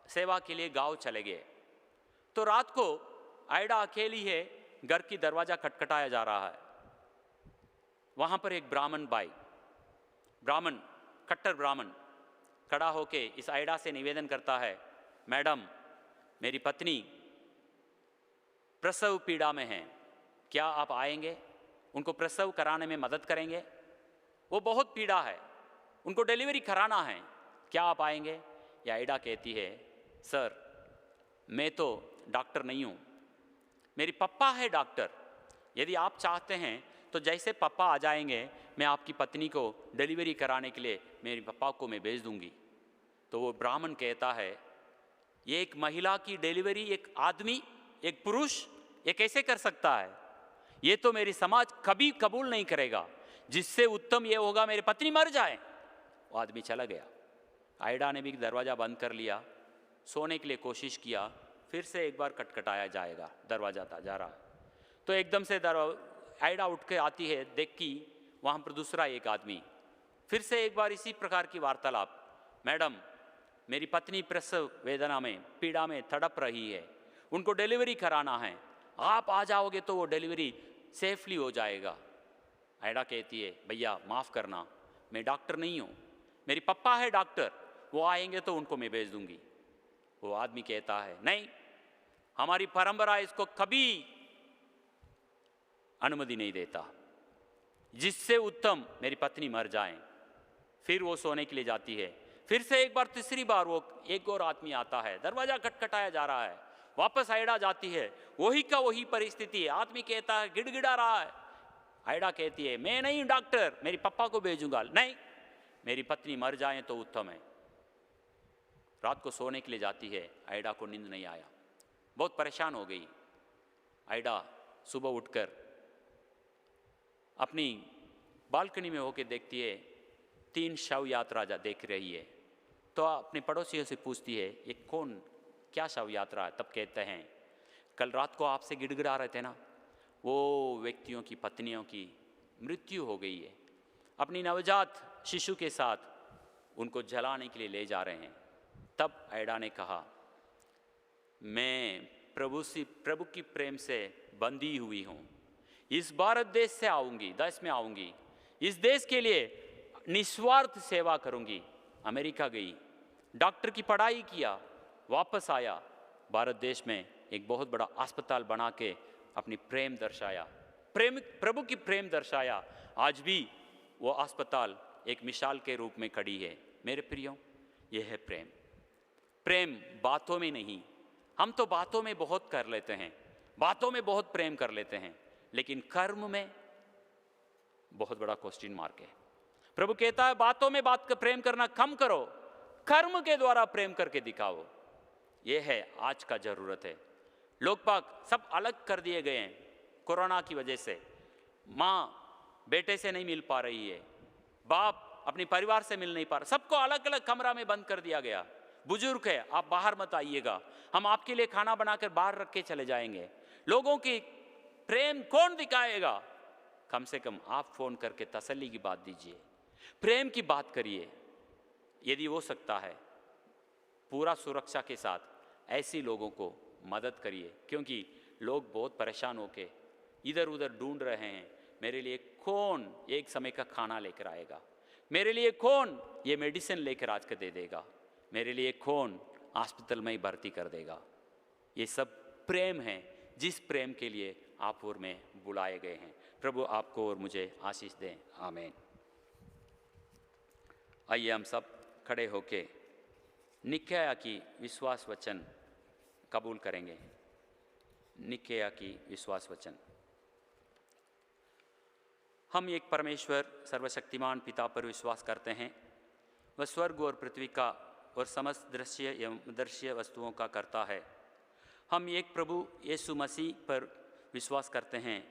सेवा के लिए गांव चले गए। तो रात को आइडा अकेली है, घर की दरवाजा खटखटाया जा रहा है। वहां पर एक ब्राह्मण भाई, कट्टर ब्राह्मण खड़ा होके इस आइडा से निवेदन करता है, मैडम मेरी पत्नी प्रसव पीड़ा में है, क्या आप आएंगे? उनको प्रसव कराने में मदद करेंगे? वो बहुत पीड़ा है, उनको डिलीवरी कराना है, क्या आप आएंगे? या आइडा कहती है, सर मैं तो डॉक्टर नहीं हूँ, मेरी पप्पा है डॉक्टर। यदि आप चाहते हैं तो जैसे पापा आ जाएंगे मैं आपकी पत्नी को डिलीवरी कराने के लिए मेरे पापा को मैं भेज दूंगी। तो वो ब्राह्मण कहता है, ये एक महिला की डिलीवरी एक आदमी, एक पुरुष, ये कैसे कर सकता है? ये तो मेरी समाज कभी कबूल नहीं करेगा, जिससे उत्तम ये होगा मेरी पत्नी मर जाए। वो आदमी चला गया। आइडा ने भी दरवाज़ा बंद कर लिया, सोने के लिए कोशिश किया। फिर से एक बार खटखटाया जाएगा, दरवाज़ा था जा रहा। तो एकदम से आइडा उठ के आती है, देख की वहाँ पर दूसरा एक आदमी। फिर से एक बार इसी प्रकार की वार्तालाप, मैडम मेरी पत्नी प्रसव वेदना में, पीड़ा में तड़प रही है, उनको डिलीवरी कराना है, आप आ जाओगे तो वो डिलीवरी सेफली हो जाएगा। आइडा कहती है, भैया माफ़ करना, मैं डॉक्टर नहीं हूँ, मेरी पप्पा है डॉक्टर, वो आएंगे तो उनको मैं भेज दूंगी। वो आदमी कहता है, नहीं, हमारी परंपरा इसको कभी अनुमति नहीं देता, जिससे उत्तम मेरी पत्नी मर जाए। फिर वो सोने के लिए जाती है। फिर से एक बार, तीसरी बार वो एक और आदमी आता है, दरवाजा खटखटाया जा रहा है। वापस आइडा जाती है, वही का वही परिस्थिति है। आदमी कहता है, गिड़गिड़ा रहा है। आइडा कहती है, मैं नहीं डॉक्टर, मेरी पप्पा को भेजूंगा। नहीं, मेरी पत्नी मर जाए तो उत्तम है। रात को सोने के लिए जाती है, आयडा को नींद नहीं आया, बहुत परेशान हो गई। आयडा सुबह उठकर अपनी बालकनी में होकर देखती है 3 शव यात्रा देख रही है, तो अपने पड़ोसियों से पूछती है ये कौन, क्या शव यात्रा है? तब कहते हैं कल रात को आपसे गिड़गिड़ा रहे थे ना, वो व्यक्तियों की पत्नियों की मृत्यु हो गई है, अपनी नवजात शिशु के साथ उनको जलाने के लिए ले जा रहे हैं। तब आयडा ने कहा मैं प्रभु की प्रेम से बंधी हुई हूँ, इस भारत देश से आऊँगी, देश में आऊँगी, इस देश के लिए निस्वार्थ सेवा करूँगी। अमेरिका गई, डॉक्टर की पढ़ाई किया, वापस आया, भारत देश में एक बहुत बड़ा अस्पताल बना के अपनी प्रेम दर्शाया, प्रभु की प्रेम दर्शाया। आज भी वो अस्पताल एक मिसाल के रूप में खड़ी है। मेरे प्रियो, यह है प्रेम। प्रेम बातों में नहीं, हम तो बातों में बहुत कर लेते हैं, बातों में बहुत प्रेम कर लेते हैं, लेकिन कर्म में बहुत बड़ा क्वेश्चन मार्क है। प्रभु कहता है बातों में प्रेम करना कम करो, कर्म के द्वारा प्रेम करके दिखाओ। यह है आज का जरूरत है। लोग पाक सब अलग कर दिए गए हैं कोरोना की वजह से। माँ बेटे से नहीं मिल पा रही है, बाप अपने परिवार से मिल नहीं पा रहा, सबको अलग अलग कमरा में बंद कर दिया गया। बुजुर्ग है, आप बाहर मत आइएगा, हम आपके लिए खाना बनाकर बाहर रख के चले जाएंगे। लोगों की प्रेम कौन दिखाएगा? कम से कम आप फोन करके तसल्ली की बात दीजिए, प्रेम की बात करिए। यदि हो सकता है पूरा सुरक्षा के साथ ऐसी लोगों को मदद करिए, क्योंकि लोग बहुत परेशान होके इधर उधर ढूंढ रहे हैं, मेरे लिए कौन एक समय का खाना लेकर आएगा, मेरे लिए कौन ये मेडिसिन लेकर आज के दे देगा, मेरे लिए कौन अस्पताल में ही भर्ती कर देगा। ये सब प्रेम है, जिस प्रेम के लिए आप और मैं बुलाए गए हैं। प्रभु आपको और मुझे आशीष दें, आमीन। आइए हम सब खड़े होके निकाया की विश्वास वचन कबूल करेंगे। निकाया की विश्वास वचन। हम एक परमेश्वर सर्वशक्तिमान पिता पर विश्वास करते हैं, वह स्वर्ग और पृथ्वी का और समस्त दृश्य एवं दृश्य वस्तुओं का करता है। हम एक प्रभु यीशु मसीह पर विश्वास करते हैं,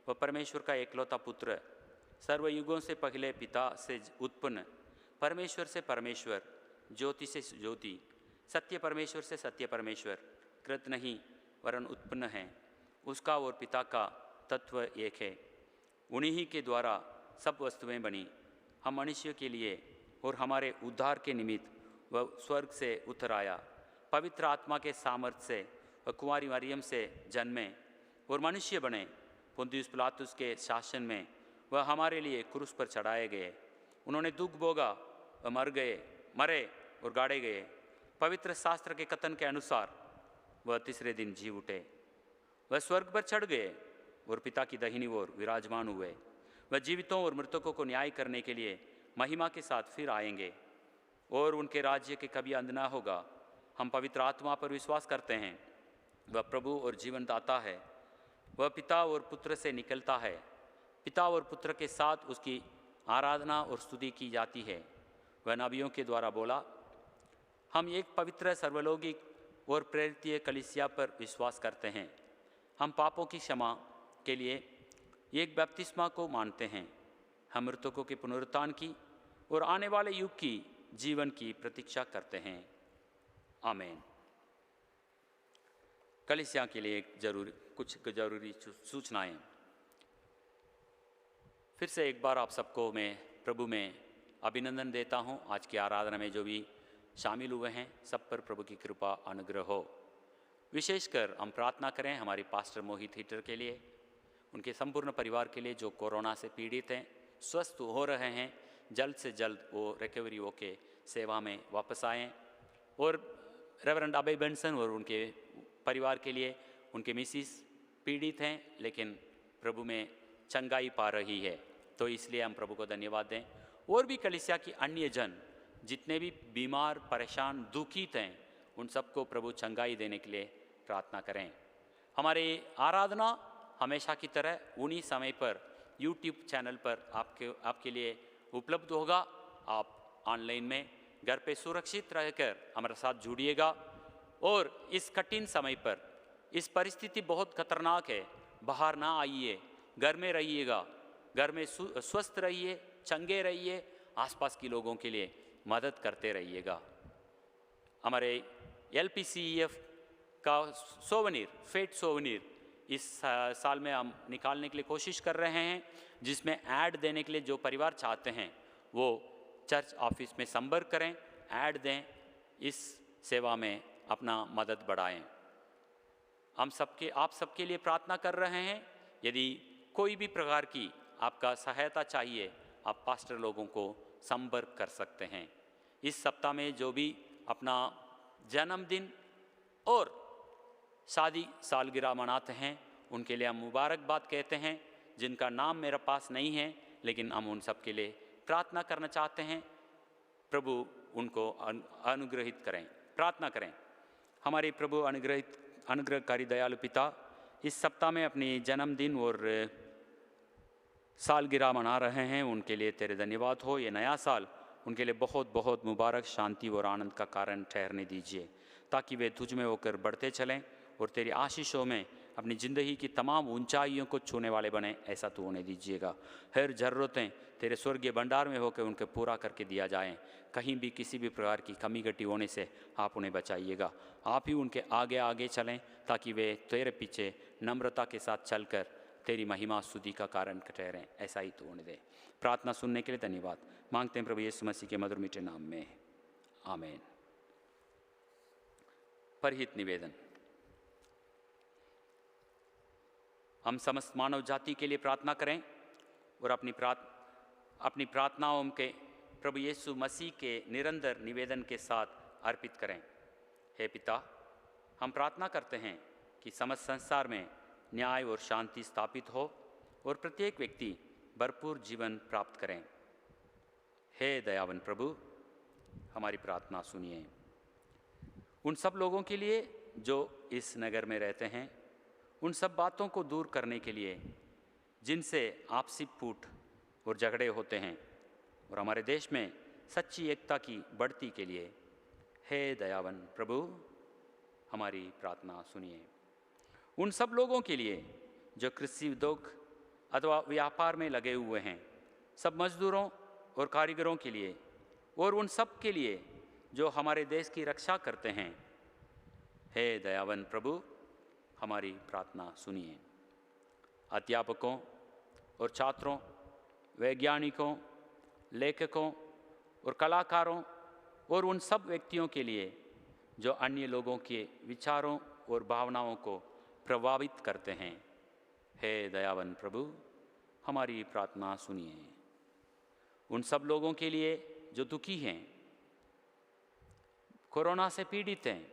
वह परमेश्वर का एकलौता पुत्र, सर्वयुगों से पहले पिता से उत्पन्न, परमेश्वर से परमेश्वर, ज्योति से ज्योति, सत्य परमेश्वर से सत्य परमेश्वर, कृत नहीं वरन उत्पन्न है। उसका और पिता का तत्व एक है। उन्हीं ही के द्वारा सब वस्तुएं बनी। हम मनुष्य के लिए और हमारे उद्धार के निमित्त वह स्वर्ग से उतर आया, पवित्र आत्मा के सामर्थ्य से वह कुंवारी मरियम से जन्मे और मनुष्य बने। पुन्तियुस पिलातुस के शासन में वह हमारे लिए क्रूस पर चढ़ाए गए। उन्होंने दुख भोगा, वह मरे और गाड़े गए। पवित्र शास्त्र के कथन के अनुसार वह तीसरे दिन जी उठे। वह स्वर्ग पर चढ़ गए और पिता की दाहिनी ओर विराजमान हुए। वह जीवितों और मृतकों को न्याय करने के लिए महिमा के साथ फिर आएंगे और उनके राज्य के कभी अंत न होगा। हम पवित्र आत्मा पर विश्वास करते हैं, वह प्रभु और जीवनदाता है। वह पिता और पुत्र से निकलता है, पिता और पुत्र के साथ उसकी आराधना और स्तुति की जाती है। वह नबियों के द्वारा बोला। हम एक पवित्र सर्वलौकिक और प्रेरित कलीसिया पर विश्वास करते हैं। हम पापों की क्षमा के लिए एक बपतिस्मा को मानते हैं। हम मृतकों के पुनरुत्थान की और आने वाले युग की जीवन की प्रतीक्षा करते हैं, आमीन। कलीसिया के लिए कुछ जरूरी सूचनाएं। फिर से एक बार आप सबको मैं प्रभु में अभिनंदन देता हूं। आज की आराधना में जो भी शामिल हुए हैं, सब पर प्रभु की कृपा अनुग्रह हो। विशेषकर हम प्रार्थना करें हमारे पास्टर मोहित हीटर के लिए, उनके संपूर्ण परिवार के लिए जो कोरोना से पीड़ित हैं, स्वस्थ हो रहे हैं, जल्द से जल्द वो रिकवरी होके सेवा में वापस आएँ। और रेवरेंड अबे बेंसन और उनके परिवार के लिए, उनके मिसिस पीड़ित हैं लेकिन प्रभु में चंगाई पा रही है, तो इसलिए हम प्रभु को धन्यवाद दें। और भी कलीसिया की अन्य जन जितने भी बीमार, परेशान, दुखित हैं, उन सबको प्रभु चंगाई देने के लिए प्रार्थना करें। हमारी आराधना हमेशा की तरह उन्हीं समय पर यूट्यूब चैनल पर आपके लिए उपलब्ध होगा। आप ऑनलाइन में घर पे सुरक्षित रहकर हमारे साथ जुड़िएगा और इस कठिन समय पर, इस परिस्थिति बहुत खतरनाक है, बाहर ना आइए, घर में रहिएगा, घर में स्वस्थ रहिए, चंगे रहिए, आसपास के लोगों के लिए मदद करते रहिएगा। हमारे LPCEF का सोवनीर, फेट सोवनीर इस साल में हम निकालने के लिए कोशिश कर रहे हैं, जिसमें ऐड देने के लिए जो परिवार चाहते हैं वो चर्च ऑफिस में संपर्क करें, ऐड दें, इस सेवा में अपना मदद बढ़ाएं। हम आप सबके लिए प्रार्थना कर रहे हैं। यदि कोई भी प्रकार की आपका सहायता चाहिए, आप पास्टर लोगों को संपर्क कर सकते हैं। इस सप्ताह में जो भी अपना जन्मदिन और शादी सालगिरह मनाते हैं, उनके लिए हम मुबारकबाद कहते हैं। जिनका नाम मेरे पास नहीं है, लेकिन हम उन सब के लिए प्रार्थना करना चाहते हैं। प्रभु उनको अनुग्रहित करें। प्रार्थना करें। हमारे प्रभु अनुग्रहकारी दयालु पिता, इस सप्ताह में अपनी जन्मदिन और सालगिरह मना रहे हैं, उनके लिए तेरे धन्यवाद हो। ये नया साल उनके लिए बहुत बहुत मुबारक, शांति और आनंद का कारण ठहरने दीजिए, ताकि वे तुझ में होकर बढ़ते चलें और तेरी आशीषों में अपनी ज़िंदगी की तमाम ऊंचाइयों को छूने वाले बने, ऐसा तू होने दीजिएगा। हर ज़रूरतें तेरे स्वर्गीय भंडार में होकर उनके पूरा करके दिया जाएं। कहीं भी किसी भी प्रकार की कमी घटी होने से आप उन्हें बचाइएगा। आप ही उनके आगे आगे चलें, ताकि वे तेरे पीछे नम्रता के साथ चलकर तेरी महिमा स्तुति का कारण ठहरें, ऐसा ही तू होने दे। प्रार्थना सुनने के लिए धन्यवाद मांगते हैं प्रभु यीशु मसीह के मधुर मीठे नाम में, आमीन। परहित निवेदन। हम समस्त मानव जाति के लिए प्रार्थना करें और अपनी प्रार्थनाओं के प्रभु यीशु मसीह के निरंतर निवेदन के साथ अर्पित करें। हे पिता, हम प्रार्थना करते हैं कि समस्त संसार में न्याय और शांति स्थापित हो और प्रत्येक व्यक्ति भरपूर जीवन प्राप्त करें। हे दयावान प्रभु, हमारी प्रार्थना सुनिए। उन सब लोगों के लिए जो इस नगर में रहते हैं, उन सब बातों को दूर करने के लिए जिनसे आपसी फूट और झगड़े होते हैं, और हमारे देश में सच्ची एकता की बढ़ती के लिए, हे दयावान प्रभु, हमारी प्रार्थना सुनिए। उन सब लोगों के लिए जो कृषि उद्योग अथवा व्यापार में लगे हुए हैं, सब मजदूरों और कारीगरों के लिए, और उन सब के लिए जो हमारे देश की रक्षा करते हैं, हे दयावान प्रभु, हमारी प्रार्थना सुनिए। अध्यापकों और छात्रों, वैज्ञानिकों, लेखकों और कलाकारों और उन सब व्यक्तियों के लिए जो अन्य लोगों के विचारों और भावनाओं को प्रभावित करते हैं, हे दयावान प्रभु, हमारी प्रार्थना सुनिए। उन सब लोगों के लिए जो दुखी हैं, कोरोना से पीड़ित हैं,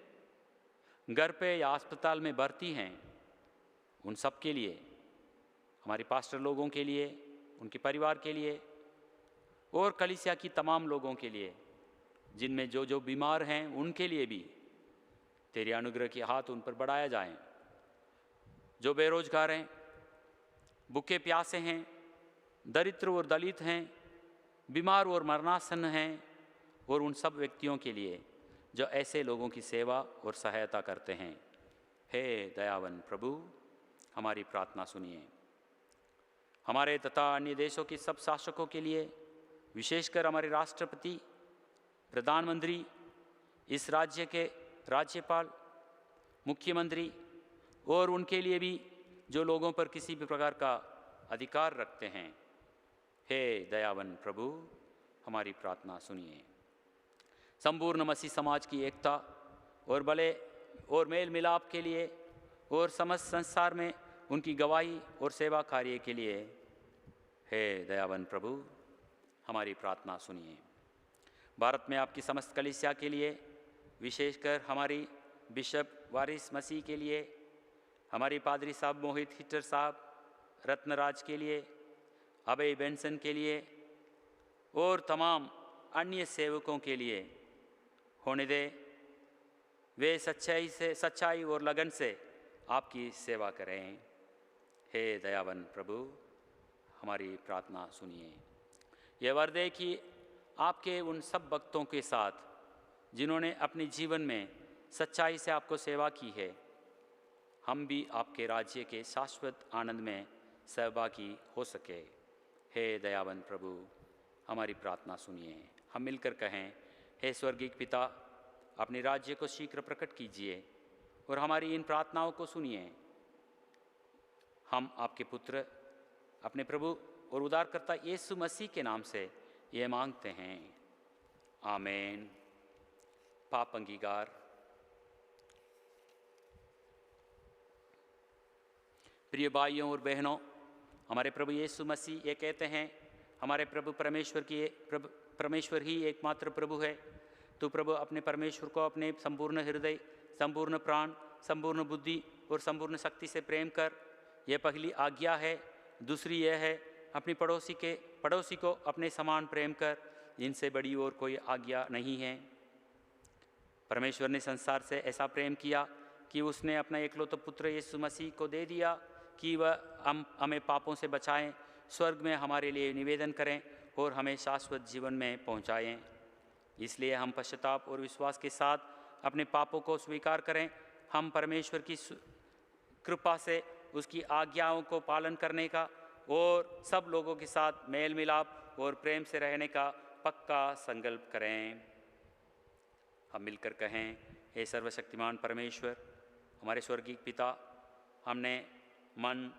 घर पे या अस्पताल में भर्ती हैं, उन सब के लिए, हमारे पास्टर लोगों के लिए, उनके परिवार के लिए और कलीसिया की तमाम लोगों के लिए, जिनमें जो जो बीमार हैं उनके लिए भी तेरे अनुग्रह के हाथ उन पर बढ़ाया जाए। जो बेरोजगार हैं, भूखे प्यासे हैं, दरिद्र और दलित हैं, बीमार और मरणासन हैं, और उन सब व्यक्तियों के लिए जो ऐसे लोगों की सेवा और सहायता करते हैं, हे दयावान प्रभु, हमारी प्रार्थना सुनिए। हमारे तथा अन्य देशों के सब शासकों के लिए, विशेषकर हमारे राष्ट्रपति, प्रधानमंत्री, इस राज्य के राज्यपाल, मुख्यमंत्री और उनके लिए भी जो लोगों पर किसी भी प्रकार का अधिकार रखते हैं, हे दयावान प्रभु, हमारी प्रार्थना सुनिए। संपूर्ण मसीह समाज की एकता और भले और मेल मिलाप के लिए और समस्त संसार में उनकी गवाही और सेवा कार्य के लिए, हे दयावान प्रभु, हमारी प्रार्थना सुनिए। भारत में आपकी समस्त कलीसिया के लिए, विशेषकर हमारी बिशप वारिस मसीह के लिए, हमारी पादरी साहब मोहित हिटर साहब, रत्नराज के लिए, अभय बेंसन के लिए और तमाम अन्य सेवकों के लिए होने दे। वे सच्चाई और लगन से आपकी सेवा करें। हे दयावान प्रभु, हमारी प्रार्थना सुनिए। यह वर दे कि आपके उन सब भक्तों के साथ जिन्होंने अपने जीवन में सच्चाई से आपको सेवा की है, हम भी आपके राज्य के शाश्वत आनंद में सहभागी हो सके। हे दयावंत प्रभु, हमारी प्रार्थना सुनिए। हम मिलकर कहें, हे स्वर्गीय पिता, अपने राज्य को शीघ्र प्रकट कीजिए और हमारी इन प्रार्थनाओं को सुनिए। हम आपके पुत्र, अपने प्रभु और उद्धारकर्ता यीशु मसीह के नाम से ये मांगते हैं, आमीन। पाप अंगीकार। प्रिय भाइयों और बहनों, हमारे प्रभु यीशु मसीह ये कहते हैं, हमारे प्रभु परमेश्वर ही एकमात्र प्रभु है। तो प्रभु अपने परमेश्वर को अपने संपूर्ण हृदय, संपूर्ण प्राण, संपूर्ण बुद्धि और संपूर्ण शक्ति से प्रेम कर, यह पहली आज्ञा है। दूसरी यह है, अपनी पड़ोसी को अपने समान प्रेम कर। इनसे बड़ी और कोई आज्ञा नहीं है। परमेश्वर ने संसार से ऐसा प्रेम किया कि उसने अपना एकलौता पुत्र यीशु मसीह को दे दिया कि वह हमें पापों से बचाएं, स्वर्ग में हमारे लिए निवेदन करें और हमें शाश्वत जीवन में पहुंचाएं। इसलिए हम पश्चाताप और विश्वास के साथ अपने पापों को स्वीकार करें। हम परमेश्वर की कृपा से उसकी आज्ञाओं को पालन करने का और सब लोगों के साथ मेल मिलाप और प्रेम से रहने का पक्का संकल्प करें। हम मिलकर कहें, हे सर्वशक्तिमान परमेश्वर, हमारे स्वर्गीय पिता, हमने मन,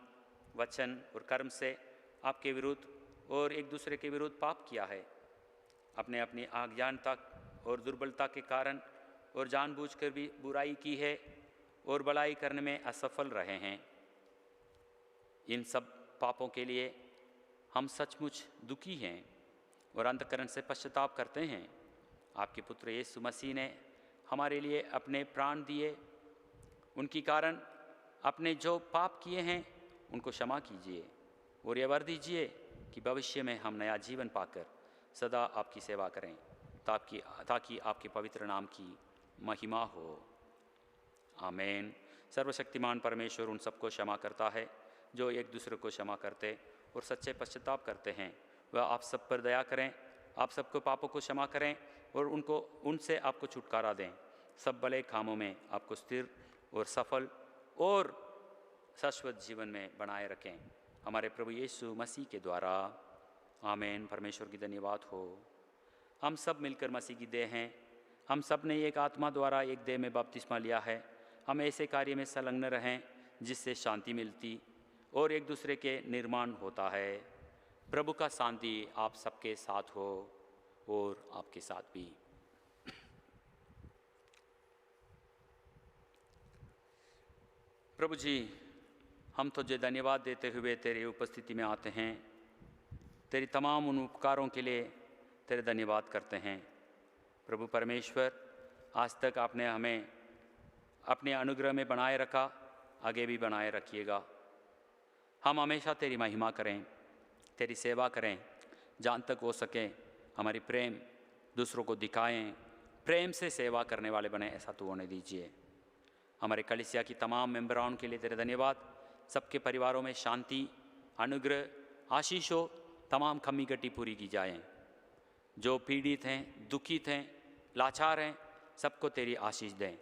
वचन और कर्म से आपके विरुद्ध और एक दूसरे के विरुद्ध पाप किया है। अपने अपनी अज्ञानता और दुर्बलता के कारण और जानबूझकर भी बुराई की है और भलाई करने में असफल रहे हैं। इन सब पापों के लिए हम सचमुच दुखी हैं और अंतःकरण से पश्चाताप करते हैं। आपके पुत्र यीशु मसीह ने हमारे लिए अपने प्राण दिए। उनकी कारण अपने जो पाप किए हैं उनको क्षमा कीजिए और यह वर दीजिए कि भविष्य में हम नया जीवन पाकर सदा आपकी सेवा करें, ताकि आपके पवित्र नाम की महिमा हो। आमीन। सर्वशक्तिमान परमेश्वर उन सबको क्षमा करता है जो एक दूसरे को क्षमा करते और सच्चे पश्चाताप करते हैं। वह आप सब पर दया करें, आप सबको पापों को क्षमा करें और उनसे आपको छुटकारा दें। सब भले कामों में आपको स्थिर और सफल और शाश्वत जीवन में बनाए रखें, हमारे प्रभु यीशु मसीह के द्वारा। आमीन। परमेश्वर की धन्यवाद हो। हम सब मिलकर मसीह की देह हैं। हम सब ने एक आत्मा द्वारा एक देह में बपतिस्मा लिया है। हम ऐसे कार्य में संलग्न रहें जिससे शांति मिलती और एक दूसरे के निर्माण होता है। प्रभु का शांति आप सबके साथ हो और आपके साथ भी। प्रभु जी, हम तुझे धन्यवाद देते हुए तेरी उपस्थिति में आते हैं। तेरी तमाम उन उपकारों के लिए तेरे धन्यवाद करते हैं। प्रभु परमेश्वर, आज तक आपने हमें अपने अनुग्रह में बनाए रखा, आगे भी बनाए रखिएगा। हम हमेशा तेरी महिमा करें, तेरी सेवा करें, जहाँ तक हो सके हमारी प्रेम दूसरों को दिखाएं, प्रेम से सेवा करने वाले बने, ऐसा तो होने दीजिए। हमारे कलीसिया की तमाम मेंबरान के लिए तेरे धन्यवाद। सबके परिवारों में शांति, अनुग्रह, आशीष हो, तमाम कमी घटी पूरी की जाएं। जो पीड़ित हैं, दुखित हैं, लाचार हैं, सबको तेरी आशीष दें,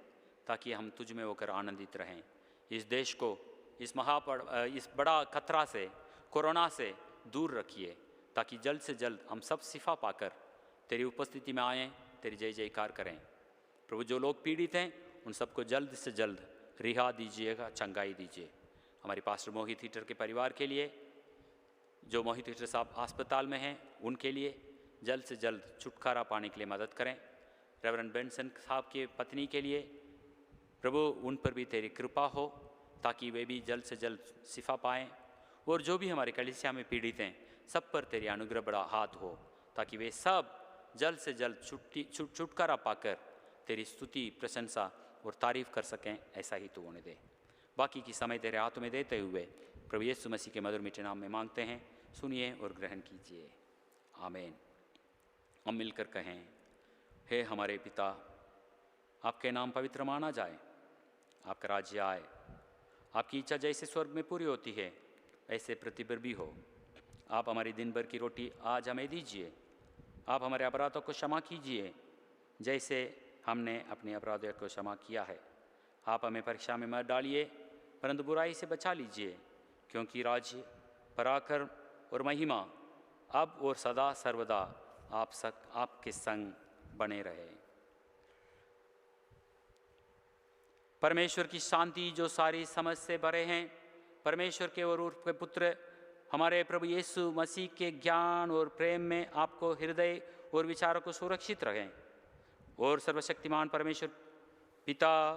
ताकि हम तुझ में होकर आनंदित रहें। इस देश को इस बड़ा खतरा से, कोरोना से दूर रखिए, ताकि जल्द से जल्द हम सब शिफा पाकर तेरी उपस्थिति में आएँ, तेरी जय जयकार करें। प्रभु, जो लोग पीड़ित हैं उन सबको जल्द से जल्द रिहा दीजिएगा, चंगाई दीजिए। हमारी पास्टर मोहित हीटर के परिवार के लिए, जो मोहित हीटर साहब अस्पताल में हैं, उनके लिए जल्द से जल्द छुटकारा पाने के लिए मदद करें। रेवरेंड बेंसन साहब की पत्नी के लिए प्रभु, उन पर भी तेरी कृपा हो, ताकि वे भी जल्द से जल्द शिफा पाएँ। और जो भी हमारे कलीसिया में पीड़ित हैं, सब पर तेरी अनुग्रह बड़ा हाथ हो, ताकि वे सब जल्द से जल्द छुटकारा पाकर तेरी स्तुति, प्रशंसा और तारीफ कर सकें। ऐसा ही तो होने दे। बाकी की समय तेरे हाथों में देते हुए प्रभु यीशु मसीह के मधुर मीठे नाम में मांगते हैं। सुनिए और ग्रहण कीजिए। आमीन। हम मिलकर कहें, हे हमारे पिता, आपके नाम पवित्र माना जाए, आपका राज्य आए, आपकी इच्छा जैसे स्वर्ग में पूरी होती है वैसे पृथ्वी पर भी हो। आप हमारी दिन भर की रोटी आज हमें दीजिए आप हमारे अपराधों को क्षमा कीजिए जैसे हमने अपने अपराधों को क्षमा किया है। आप हमें परीक्षा में मत डालिए परंतु बुराई से बचा लीजिए, क्योंकि राज्य, पराक्रम और महिमा अब और सदा सर्वदा आपके संग बने रहे। परमेश्वर की शांति जो सारी समझ से भरे हैं, परमेश्वर के और उसके पुत्र हमारे प्रभु यीशु मसीह के ज्ञान और प्रेम में आपको हृदय और विचारों को सुरक्षित रखें। और सर्वशक्तिमान परमेश्वर पिता,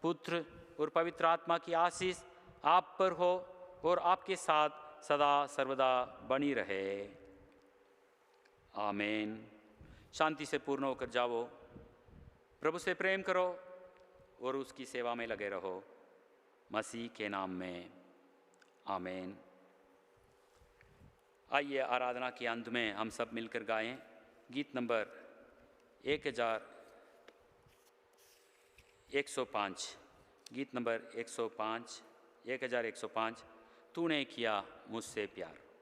पुत्र और पवित्र आत्मा की आशीष आप पर हो और आपके साथ सदा सर्वदा बनी रहे। आमीन। शांति से पूर्ण होकर जाओ, प्रभु से प्रेम करो और उसकी सेवा में लगे रहो। मसीह के नाम में आमीन। आइए आराधना के अंत में हम सब मिलकर गाएं गीत नंबर 1105। गीत नंबर 105, 1105, तूने किया मुझसे प्यार।